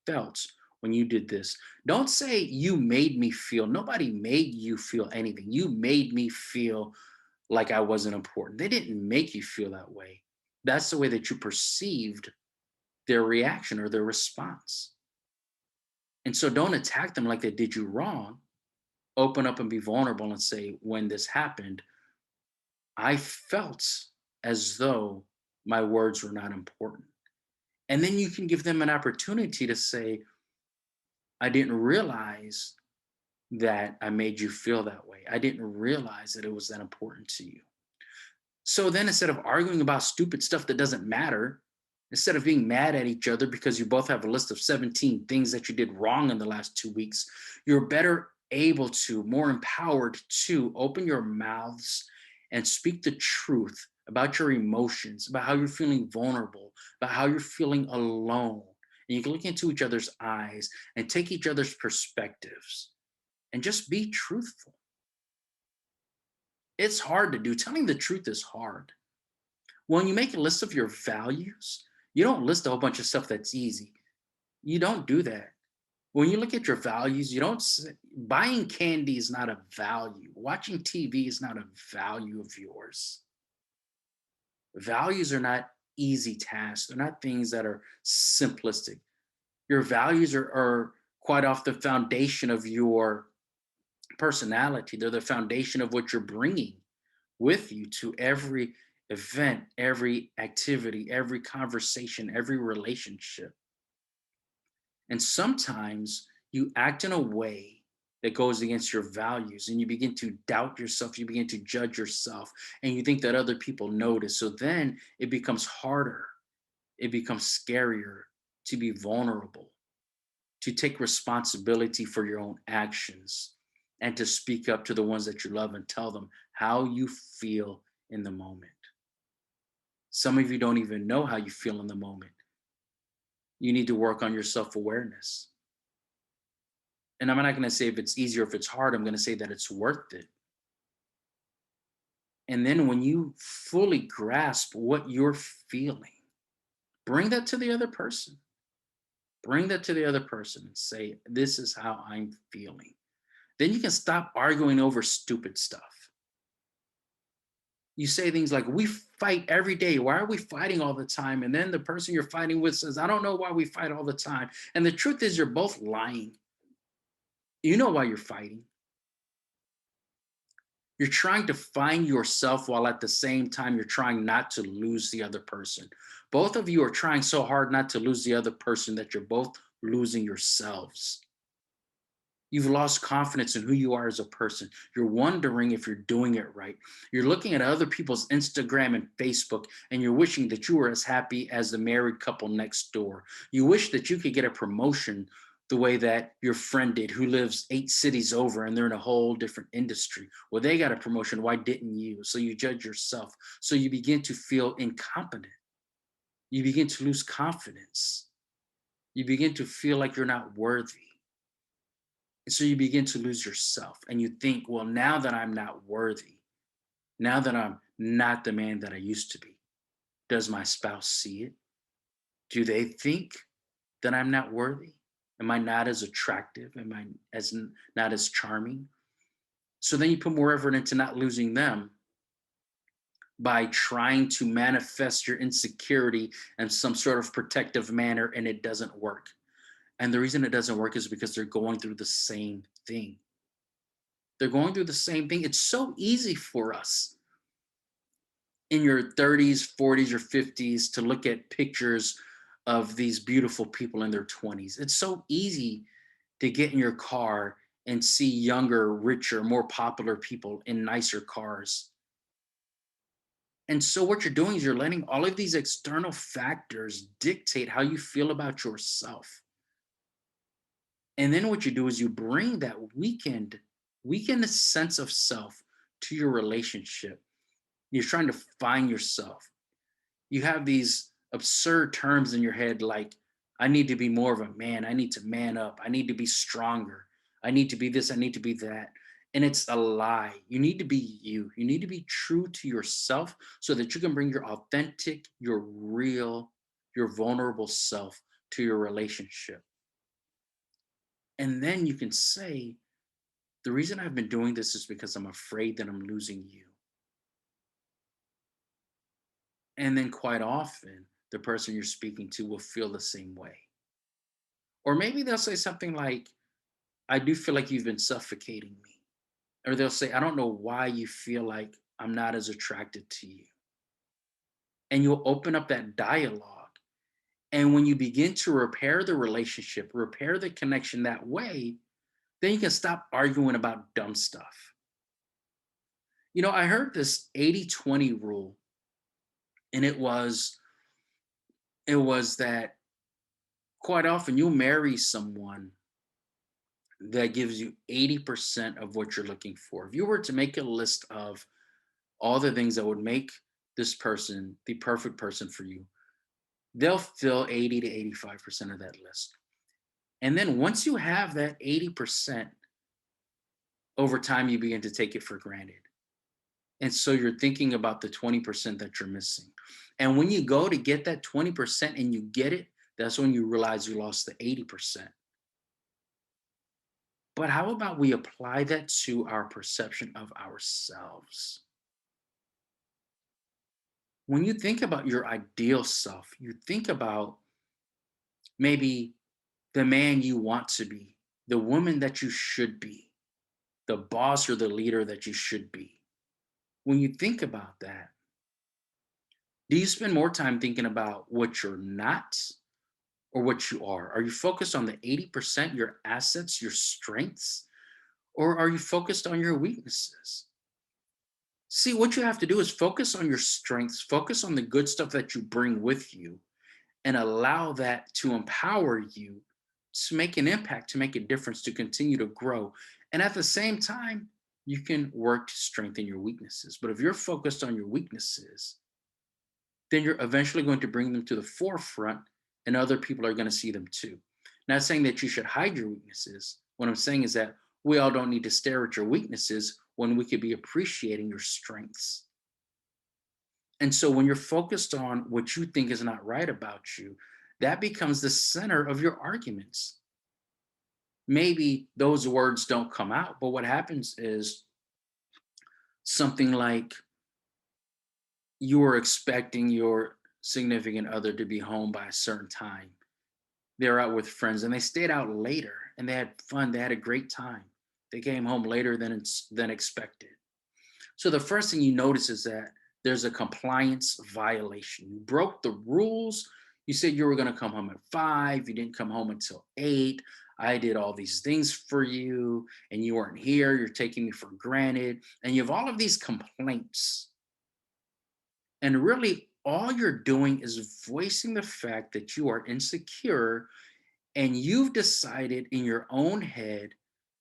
felt when you did this. Don't say, you made me feel. Nobody made you feel anything. You made me feel like I wasn't important. They didn't make you feel that way. That's the way that you perceived their reaction or their response. And so don't attack them like they did you wrong. Open up and be vulnerable and say, when this happened, I felt as though my words were not important. And then you can give them an opportunity to say, I didn't realize that I made you feel that way. I didn't realize that it was that important to you. So then instead of arguing about stupid stuff that doesn't matter, instead of being mad at each other because you both have a list of 17 things that you did wrong in the last 2 weeks, you're better able to, more empowered to open your mouths and speak the truth about your emotions, about how you're feeling vulnerable, about how you're feeling alone. And you can look into each other's eyes and take each other's perspectives and just be truthful. It's hard to do. Telling the truth is hard. When you make a list of your values, you don't list a whole bunch of stuff that's easy. You don't do that. When you look at your values, you don't say, buying candy is not a value. Watching TV is not a value of yours. Values are not easy tasks. They're not things that are simplistic. Your values are quite off the foundation of your personality. They're the foundation of what you're bringing with you to every event, every activity, every conversation, every relationship. And sometimes you act in a way that goes against your values and you begin to doubt yourself, you begin to judge yourself, and you think that other people notice. So then it becomes harder, it becomes scarier to be vulnerable, to take responsibility for your own actions, and to speak up to the ones that you love and tell them how you feel in the moment. Some of you don't even know how you feel in the moment. You need to work on your self awareness. And I'm not going to say if it's easy or if it's hard, I'm going to say that it's worth it. And then when you fully grasp what you're feeling, bring that to the other person. Bring that to the other person and say, this is how I'm feeling. Then you can stop arguing over stupid stuff. You say things like, we fight every day. Why are we fighting all the time? And then the person you're fighting with says, I don't know why we fight all the time. And the truth is, you're both lying. You know why you're fighting. You're trying to find yourself while at the same time you're trying not to lose the other person. Both of you are trying so hard not to lose the other person that you're both losing yourselves. You've lost confidence in who you are as a person. You're wondering if you're doing it right. You're looking at other people's Instagram and Facebook, and you're wishing that you were as happy as the married couple next door. You wish that you could get a promotion the way that your friend did, who lives 8 cities over and they're in a whole different industry. Well, they got a promotion. Why didn't you? So you judge yourself. So you begin to feel incompetent. You begin to lose confidence. You begin to feel like you're not worthy. And so you begin to lose yourself and you think, well, now that I'm not worthy, now that I'm not the man that I used to be, does my spouse see it? Do they think that I'm not worthy? Am I not as attractive? Am I not as charming? So then you put more effort into not losing them by trying to manifest your insecurity in some sort of protective manner, and it doesn't work. And the reason it doesn't work is because they're going through the same thing. They're going through the same thing. It's so easy for us in your 30s, 40s, or 50s to look at pictures of these beautiful people in their 20s. It's so easy to get in your car and see younger, richer, more popular people in nicer cars. And so, what you're doing is you're letting all of these external factors dictate how you feel about yourself. And then, what you do is you bring that weakened sense of self to your relationship. You're trying to find yourself. You have these absurd terms in your head like, I need to be more of a man. I need to man up. I need to be stronger. I need to be this. I need to be that. And it's a lie. You need to be you. You need to be true to yourself so that you can bring your authentic, your real, your vulnerable self to your relationship. And then you can say, the reason I've been doing this is because I'm afraid that I'm losing you. And then quite often, the person you're speaking to will feel the same way. Or maybe they'll say something like, I do feel like you've been suffocating me. Or they'll say, I don't know why you feel like I'm not as attracted to you. And you'll open up that dialogue. And when you begin to repair the relationship, repair the connection that way, then you can stop arguing about dumb stuff. I heard this 80-20 rule, and it was that quite often you'll marry someone that gives you 80% of what you're looking for. If you were to make a list of all the things that would make this person the perfect person for you, they'll fill 80 to 85% of that list. And then once you have that 80%, over time you begin to take it for granted. And so you're thinking about the 20% that you're missing. And when you go to get that 20% and you get it, that's when you realize you lost the 80%. But how about we apply that to our perception of ourselves? When you think about your ideal self, you think about maybe the man you want to be, the woman that you should be, the boss or the leader that you should be. When you think about that, do you spend more time thinking about what you're not or what you are? Are you focused on the 80%, your assets, your strengths, or are you focused on your weaknesses? See, what you have to do is focus on your strengths, focus on the good stuff that you bring with you, and allow that to empower you to make an impact, to make a difference, to continue to grow. And at the same time, you can work to strengthen your weaknesses. But if you're focused on your weaknesses, then you're eventually going to bring them to the forefront and other people are going to see them too. Not saying that you should hide your weaknesses. What I'm saying is that we all don't need to stare at your weaknesses when we could be appreciating your strengths. And so when you're focused on what you think is not right about you, that becomes the center of your arguments. Maybe those words don't come out, but what happens is something like you were expecting your significant other to be home by a certain time. They're out with friends and they stayed out later and they had fun. They had a great time. They came home later than expected. So the first thing you notice is that there's a compliance violation. You broke the rules. You said you were going to come home at 5. You didn't come home until 8. I did all these things for you and you weren't here. You're taking me for granted. And you have all of these complaints. And really, all you're doing is voicing the fact that you are insecure and you've decided in your own head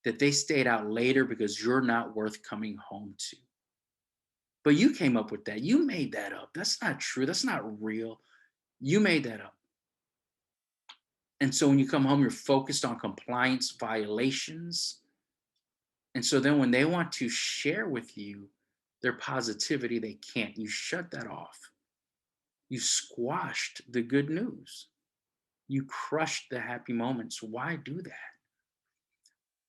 that they stayed out later because you're not worth coming home to. But you came up with that. You made that up. That's not true. That's not real. You made that up. And so when you come home, you're focused on compliance violations. And so then when they want to share with you their positivity, they can't. You shut that off. You squashed the good news. You crushed the happy moments. Why do that?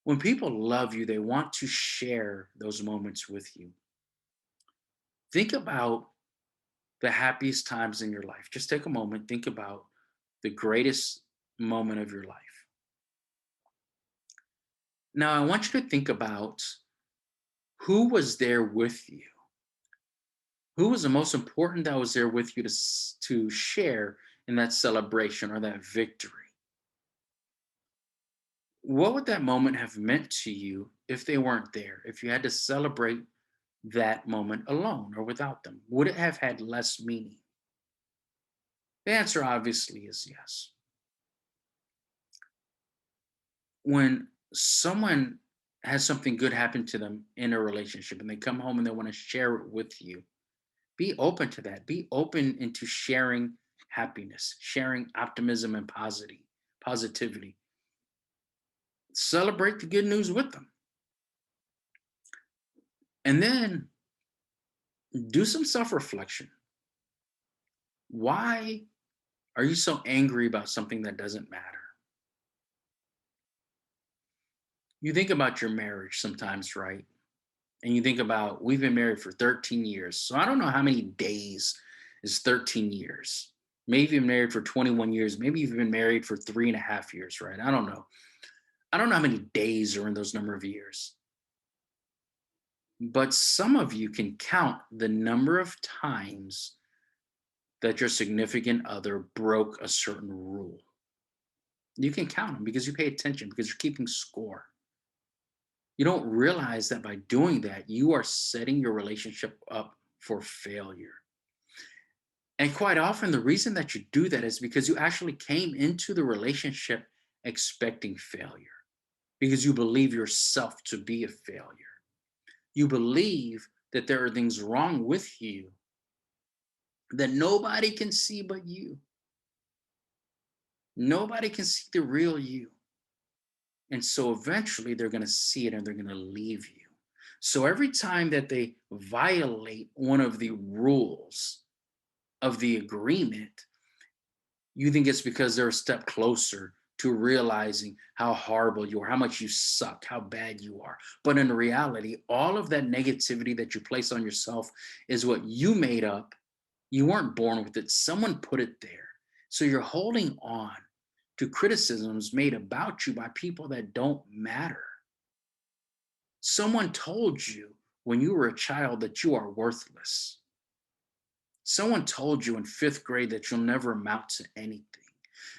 When people love you, they want to share those moments with you. Think about the happiest times in your life. Just take a moment, think about the greatest moment of your life. Now, I want you to think about who was there with you. Who was the most important that was there with you to share in that celebration or that victory? What would that moment have meant to you if they weren't there? If you had to celebrate that moment alone or without them? Would it have had less meaning? The answer obviously is yes. When someone has something good happen to them in a relationship and they come home and they want to share it with you, be open to that. Be open into sharing happiness, sharing optimism and positivity. Celebrate the good news with them. And then do some self-reflection. Why are you so angry about something that doesn't matter? You think about your marriage sometimes, right? And you think about we've been married for 13 years. So I don't know how many days is 13 years. Maybe you've been married for 21 years. Maybe you've been married for 3.5 years, right? I don't know. I don't know how many days are in those number of years. But some of you can count the number of times that your significant other broke a certain rule. You can count them because you pay attention, because you're keeping score. You don't realize that by doing that, you are setting your relationship up for failure. And quite often, the reason that you do that is because you actually came into the relationship expecting failure, because you believe yourself to be a failure. You believe that there are things wrong with you that nobody can see but you. Nobody can see the real you. And so eventually they're going to see it and they're going to leave you. So every time that they violate one of the rules of the agreement, you think it's because they're a step closer to realizing how horrible you are, how much you suck, how bad you are. But in reality, all of that negativity that you place on yourself is what you made up. You weren't born with it, someone put it there. So you're holding on to criticisms made about you by people that don't matter. Someone told you when you were a child that you are worthless. Someone told you in fifth grade that you'll never amount to anything.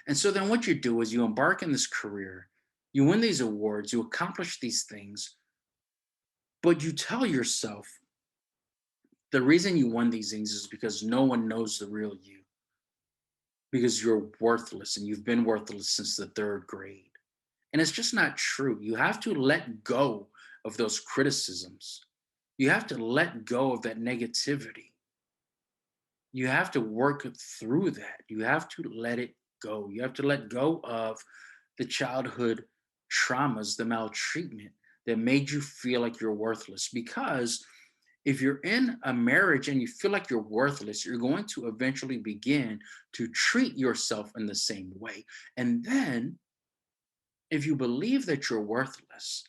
And so then what you do is you embark in this career, you win these awards, you accomplish these things, but you tell yourself the reason you won these things is because no one knows the real you, because you're worthless and you've been worthless since the third grade. And it's just not true. You have to let go of those criticisms. You have to let go of that negativity. You have to work through that. You have to let it go. You have to let go of the childhood traumas, the maltreatment that made you feel like you're worthless. Because if you're in a marriage and you feel like you're worthless, you're going to eventually begin to treat yourself in the same way. And then, if you believe that you're worthless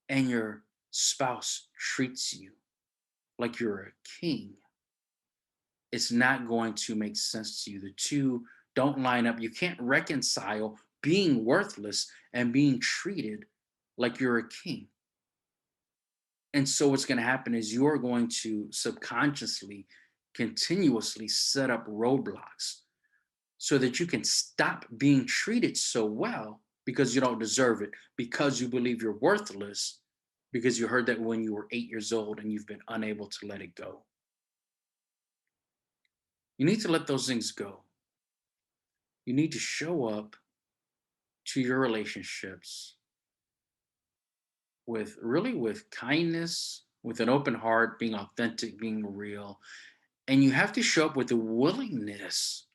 and your spouse treats you like you're a king, it's not going to make sense to you. The two don't line up. You can't reconcile being worthless and being treated like you're a king. And so what's going to happen is you're going to subconsciously, continuously set up roadblocks so that you can stop being treated so well because you don't deserve it, because you believe you're worthless, because you heard that when you were 8 years old and you've been unable to let it go. You need to let those things go. You need to show up to your relationships with kindness, with an open heart, being authentic, being real. And you have to show up with a willingness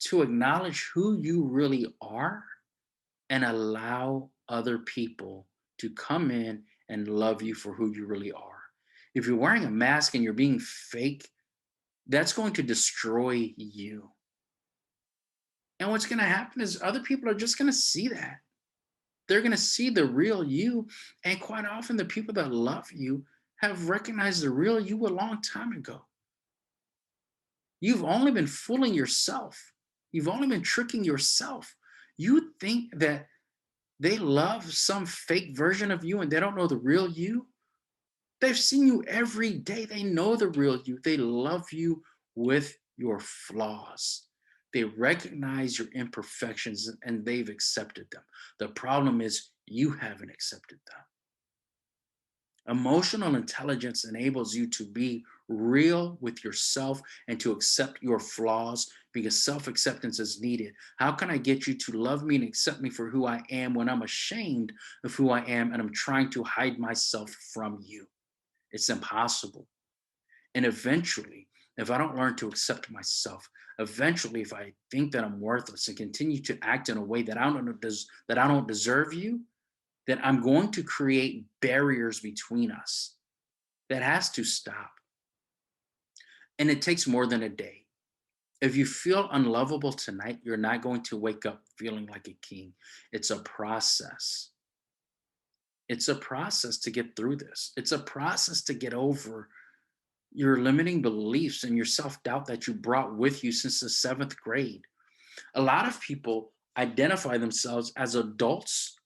to acknowledge who you really are and allow other people to come in and love you for who you really are. If you're wearing a mask and you're being fake, that's going to destroy you. And what's going to happen is other people are just going to see that. They're going to see the real you. And quite often, the people that love you have recognized the real you a long time ago. You've only been fooling yourself. You've only been tricking yourself. You think that they love some fake version of you and they don't know the real you. They've seen you every day. They know the real you. They love you with your flaws. They recognize your imperfections and they've accepted them. The problem is you haven't accepted them. Emotional intelligence enables you to be real with yourself and to accept your flaws because self acceptance is needed. How can I get you to love me and accept me for who I am when I'm ashamed of who I am and I'm trying to hide myself from you? It's impossible. And eventually, if I don't learn to accept myself, eventually, if I think that I'm worthless and continue to act in a way that I don't deserve you, then I'm going to create barriers between us. That has to stop. And it takes more than a day. If you feel unlovable tonight, you're not going to wake up feeling like a king. It's a process. It's a process to get through this. It's a process to get over your limiting beliefs and your self doubt that you brought with you since the seventh grade. A lot of people identify themselves as adults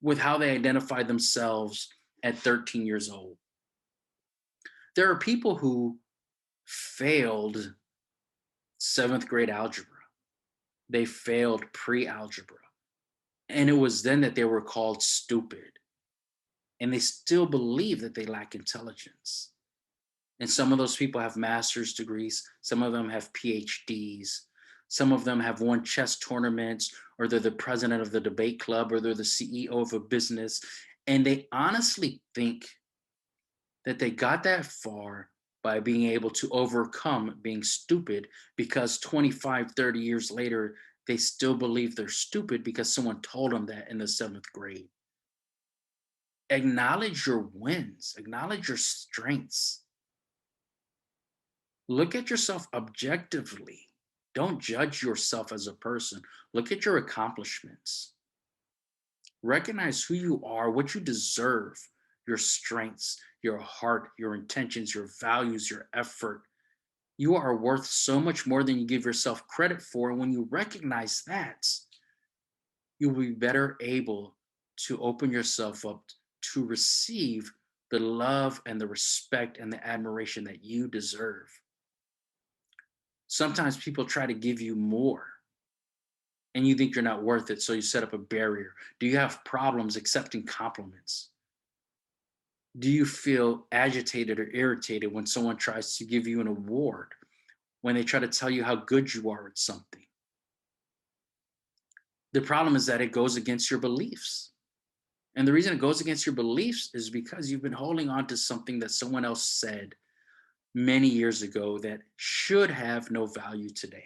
with how they identify themselves at 13 years old. There are people who failed seventh grade algebra, they failed pre algebra. And it was then that they were called stupid. And they still believe that they lack intelligence. And some of those people have master's degrees, some of them have PhDs, some of them have won chess tournaments, or they're the president of the debate club, or they're the CEO of a business. And they honestly think that they got that far by being able to overcome being stupid because 25, 30 years later, they still believe they're stupid because someone told them that in the seventh grade. Acknowledge your wins, acknowledge your strengths. Look at yourself objectively. Don't judge yourself as a person. Look at your accomplishments. Recognize who you are, what you deserve, your strengths, your heart, your intentions, your values, your effort. You are worth so much more than you give yourself credit for. And when you recognize that, you will be better able to open yourself up to receive the love and the respect and the admiration that you deserve. Sometimes people try to give you more and you think you're not worth it, so you set up a barrier. Do you have problems accepting compliments? Do you feel agitated or irritated when someone tries to give you an award, when they try to tell you how good you are at something? The problem is that it goes against your beliefs. And the reason it goes against your beliefs is because you've been holding on to something that someone else said many years ago that should have no value today.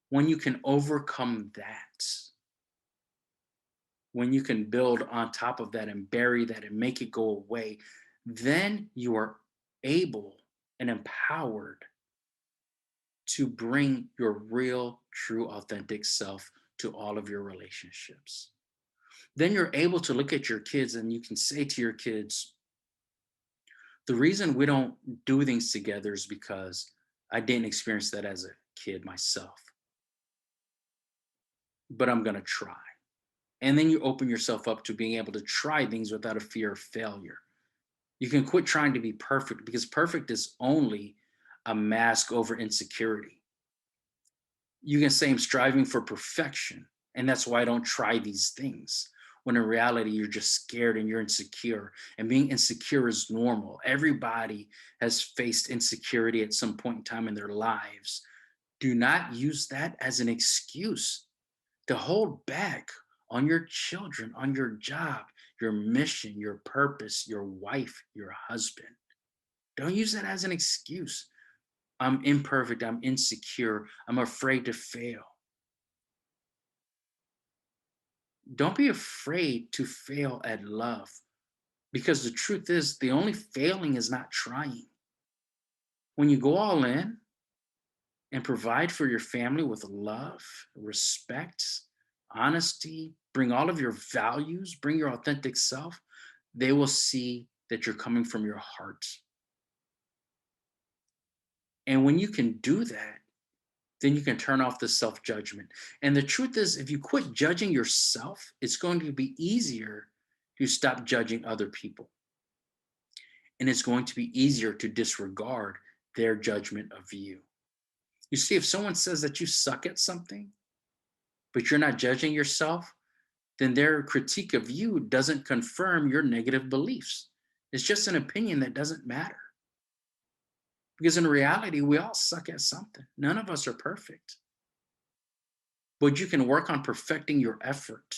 When you can overcome that, when you can build on top of that and bury that and make it go away, then you are able and empowered to bring your real, true, authentic self to all of your relationships. Then you're able to look at your kids and you can say to your kids, the reason we don't do things together is because I didn't experience that as a kid myself, but I'm going to try. And then you open yourself up to being able to try things without a fear of failure. You can quit trying to be perfect because perfect is only a mask over insecurity. You can say I'm striving for perfection, and that's why I don't try these things. When in reality, you're just scared and you're insecure. And being insecure is normal. Everybody has faced insecurity at some point in time in their lives. Do not use that as an excuse to hold back on your children, on your job, your mission, your purpose, your wife, your husband. Don't use that as an excuse. I'm imperfect. I'm insecure. I'm afraid to fail. Don't be afraid to fail at love because the truth is, the only failing is not trying. When you go all in and provide for your family with love, respect, honesty, bring all of your values, bring your authentic self, they will see that you're coming from your heart. And when you can do that, then you can turn off the self judgment. And the truth is, if you quit judging yourself, it's going to be easier to stop judging other people. And it's going to be easier to disregard their judgment of you. You see, if someone says that you suck at something, but you're not judging yourself, then their critique of you doesn't confirm your negative beliefs. It's just an opinion that doesn't matter. Because in reality, we all suck at something. None of us are perfect. But you can work on perfecting your effort.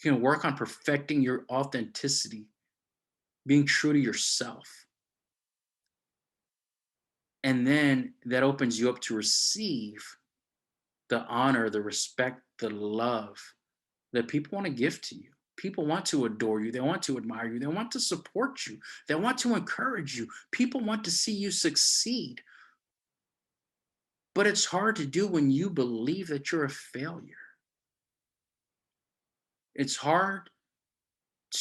You can work on perfecting your authenticity, being true to yourself. And then that opens you up to receive the honor, the respect, the love that people want to give to you. People want to adore you. They want to admire you. They want to support you. They want to encourage you. People want to see you succeed. But it's hard to do when you believe that you're a failure. It's hard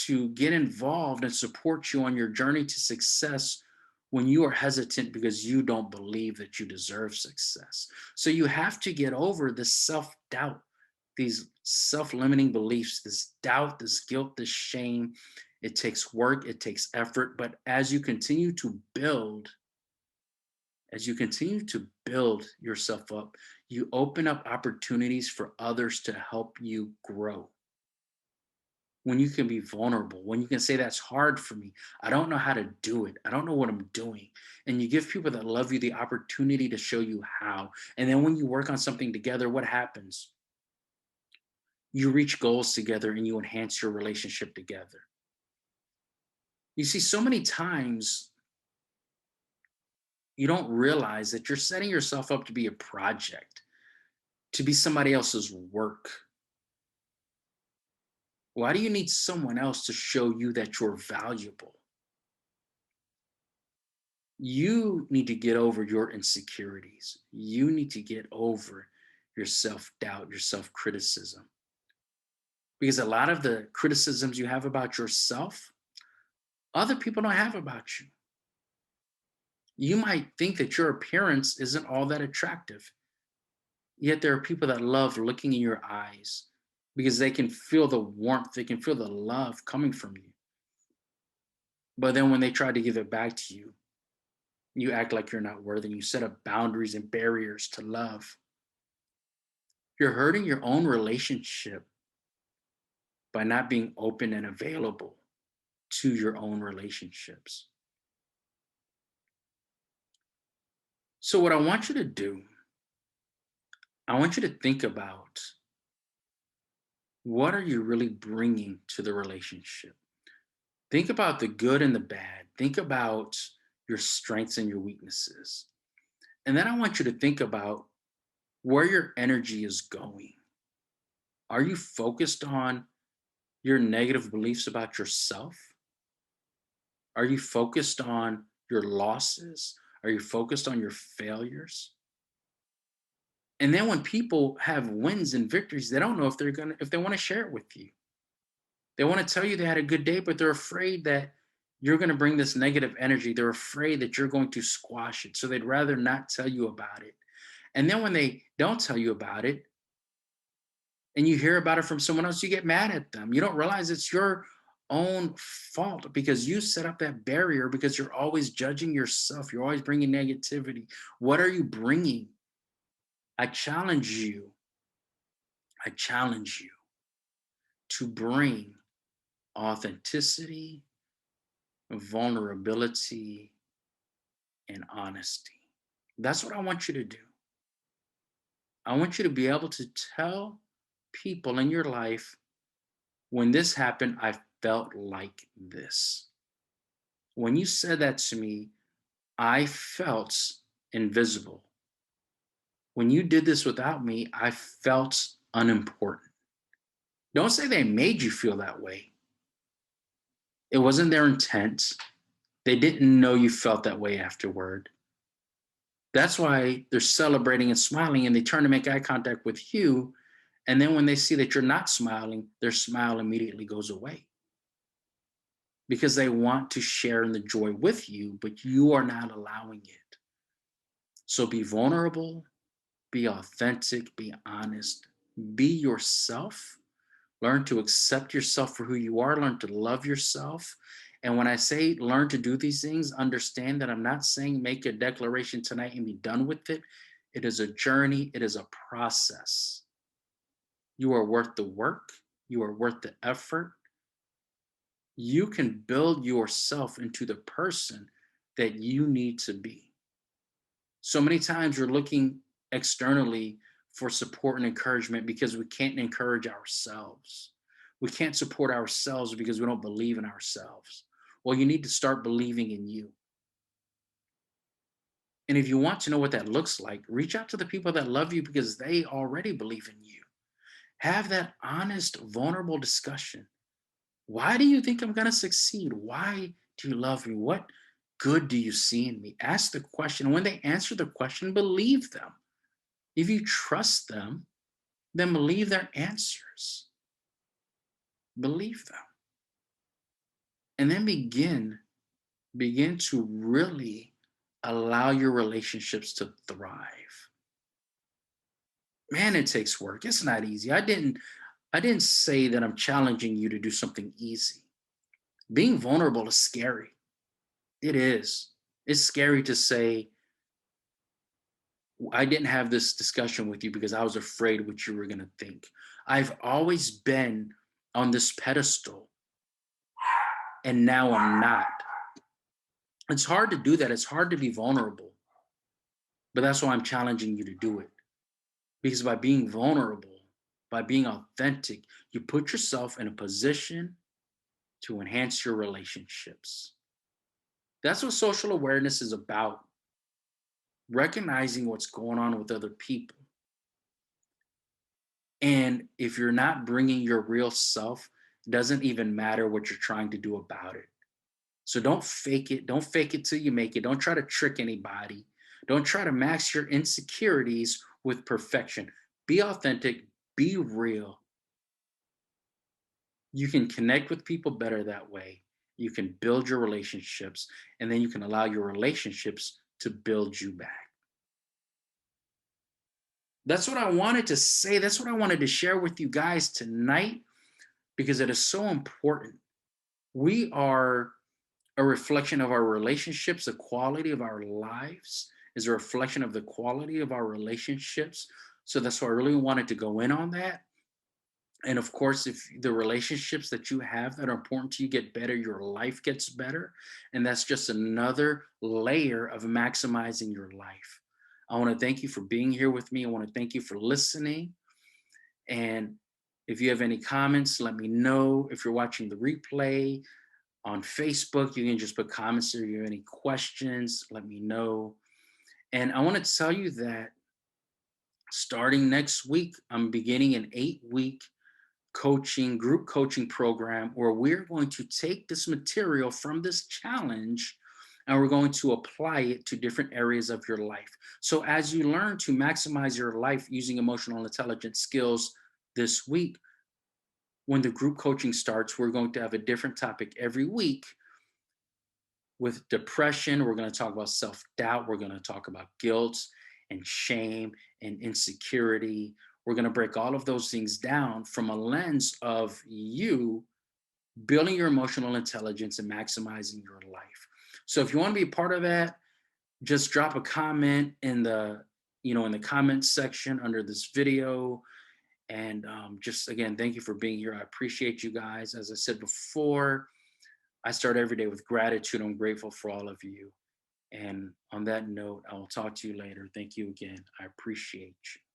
to get involved and support you on your journey to success when you are hesitant because you don't believe that you deserve success. So you have to get over this self doubt, these self limiting beliefs, this doubt, this guilt, this shame. It takes work, it takes effort. But as you continue to build yourself up, you open up opportunities for others to help you grow. When you can be vulnerable, when you can say, that's hard for me. I don't know how to do it. I don't know what I'm doing. And you give people that love you the opportunity to show you how. And then when you work on something together, what happens? You reach goals together and you enhance your relationship together. You see, so many times you don't realize that you're setting yourself up to be a project, to be somebody else's work. Why do you need someone else to show you that you're valuable? You need to get over your insecurities. You need to get over your self doubt, your self criticism. Because a lot of the criticisms you have about yourself, other people don't have about you. You might think that your appearance isn't all that attractive. Yet there are people that love looking in your eyes because they can feel the warmth, they can feel the love coming from you. But then when they try to give it back to you, you act like you're not worthy. You set up boundaries and barriers to love. You're hurting your own relationship by not being open and available to your own relationships. So, what I want you to do, I want you to think about what are you really bringing to the relationship? Think about the good and the bad. Think about your strengths and your weaknesses. And then I want you to think about where your energy is going. Are you focused on your negative beliefs about yourself? Are you focused on your losses? Are you focused on your failures? And then when people have wins and victories, they don't know if they want to share it with you. They want to tell you they had a good day, but they're afraid that you're going to bring this negative energy. They're afraid that you're going to squash it. So they'd rather not tell you about it. And then when they don't tell you about it and you hear about it from someone else, you get mad at them. You don't realize it's your own fault because you set up that barrier because you're always judging yourself. You're always bringing negativity. What are you bringing? I challenge you. I challenge you to bring authenticity, vulnerability, and honesty. That's what I want you to do. I want you to be able to tell people in your life when this happened, I felt like this. When you said that to me, I felt invisible. When you did this without me, I felt unimportant. Don't say they made you feel that way. It wasn't their intent. They didn't know you felt that way afterward. That's why they're celebrating and smiling and they turn to make eye contact with you. And then when they see that you're not smiling, their smile immediately goes away because they want to share in the joy with you, but you are not allowing it. So be vulnerable, be authentic, be honest, be yourself. Learn to accept yourself for who you are, learn to love yourself. And when I say learn to do these things, understand that I'm not saying make a declaration tonight and be done with it. It is a journey, it is a process. You are worth the work, you are worth the effort. You can build yourself into the person that you need to be. So many times we're looking externally for support and encouragement because we can't encourage ourselves. We can't support ourselves because we don't believe in ourselves. Well, you need to start believing in you. And if you want to know what that looks like, reach out to the people that love you because they already believe in you. Have that honest, vulnerable discussion. Why do you think I'm going to succeed? Why do you love me? What good do you see in me? Ask the question. When they answer the question, believe them. If you trust them, then believe their answers. Believe them. And then begin to really allow your relationships to thrive. Man, it takes work. It's not easy. I didn't say that I'm challenging you to do something easy. Being vulnerable is scary. It is. It's scary to say I didn't have this discussion with you because I was afraid what you were going to think. I've always been on this pedestal and now I'm not. It's hard to do that. It's hard to be vulnerable, but that's why I'm challenging you to do it. Because by being vulnerable, by being authentic, you put yourself in a position to enhance your relationships. That's what social awareness is about. Recognizing what's going on with other people. And if you're not bringing your real self, it doesn't even matter what you're trying to do about it. So don't fake it. Don't fake it till you make it. Don't try to trick anybody. Don't try to mask your insecurities with perfection. Be authentic, be real. You can connect with people better that way. You can build your relationships, and then you can allow your relationships to build you back. That's what I wanted to say. That's what I wanted to share with you guys tonight because it is so important. We are a reflection of our relationships. The quality of our lives is a reflection of the quality of our relationships. So that's why I really wanted to go in on that. And of course, if the relationships that you have that are important to you get better, your life gets better. And that's just another layer of maximizing your life. I want to thank you for being here with me. I want to thank you for listening. And if you have any comments, let me know. If you're watching the replay on Facebook, you can just put comments there. If you have any questions, let me know. And I want to tell you that starting next week, I'm beginning an 8 week group coaching program where we're going to take this material from this challenge and we're going to apply it to different areas of your life. So as you learn to maximize your life using emotional intelligence skills this week, when the group coaching starts, we're going to have a different topic every week. With depression, we're going to talk about self doubt. We're going to talk about guilt and shame and insecurity. We're going to break all of those things down from a lens of you building your emotional intelligence and maximizing your life. So if you want to be a part of that, just drop a comment in the comment section under this video. And just again, thank you for being here. I appreciate you guys. As I said before, I start every day with gratitude. I'm grateful for all of you. And on that note, I will talk to you later. Thank you again. I appreciate you.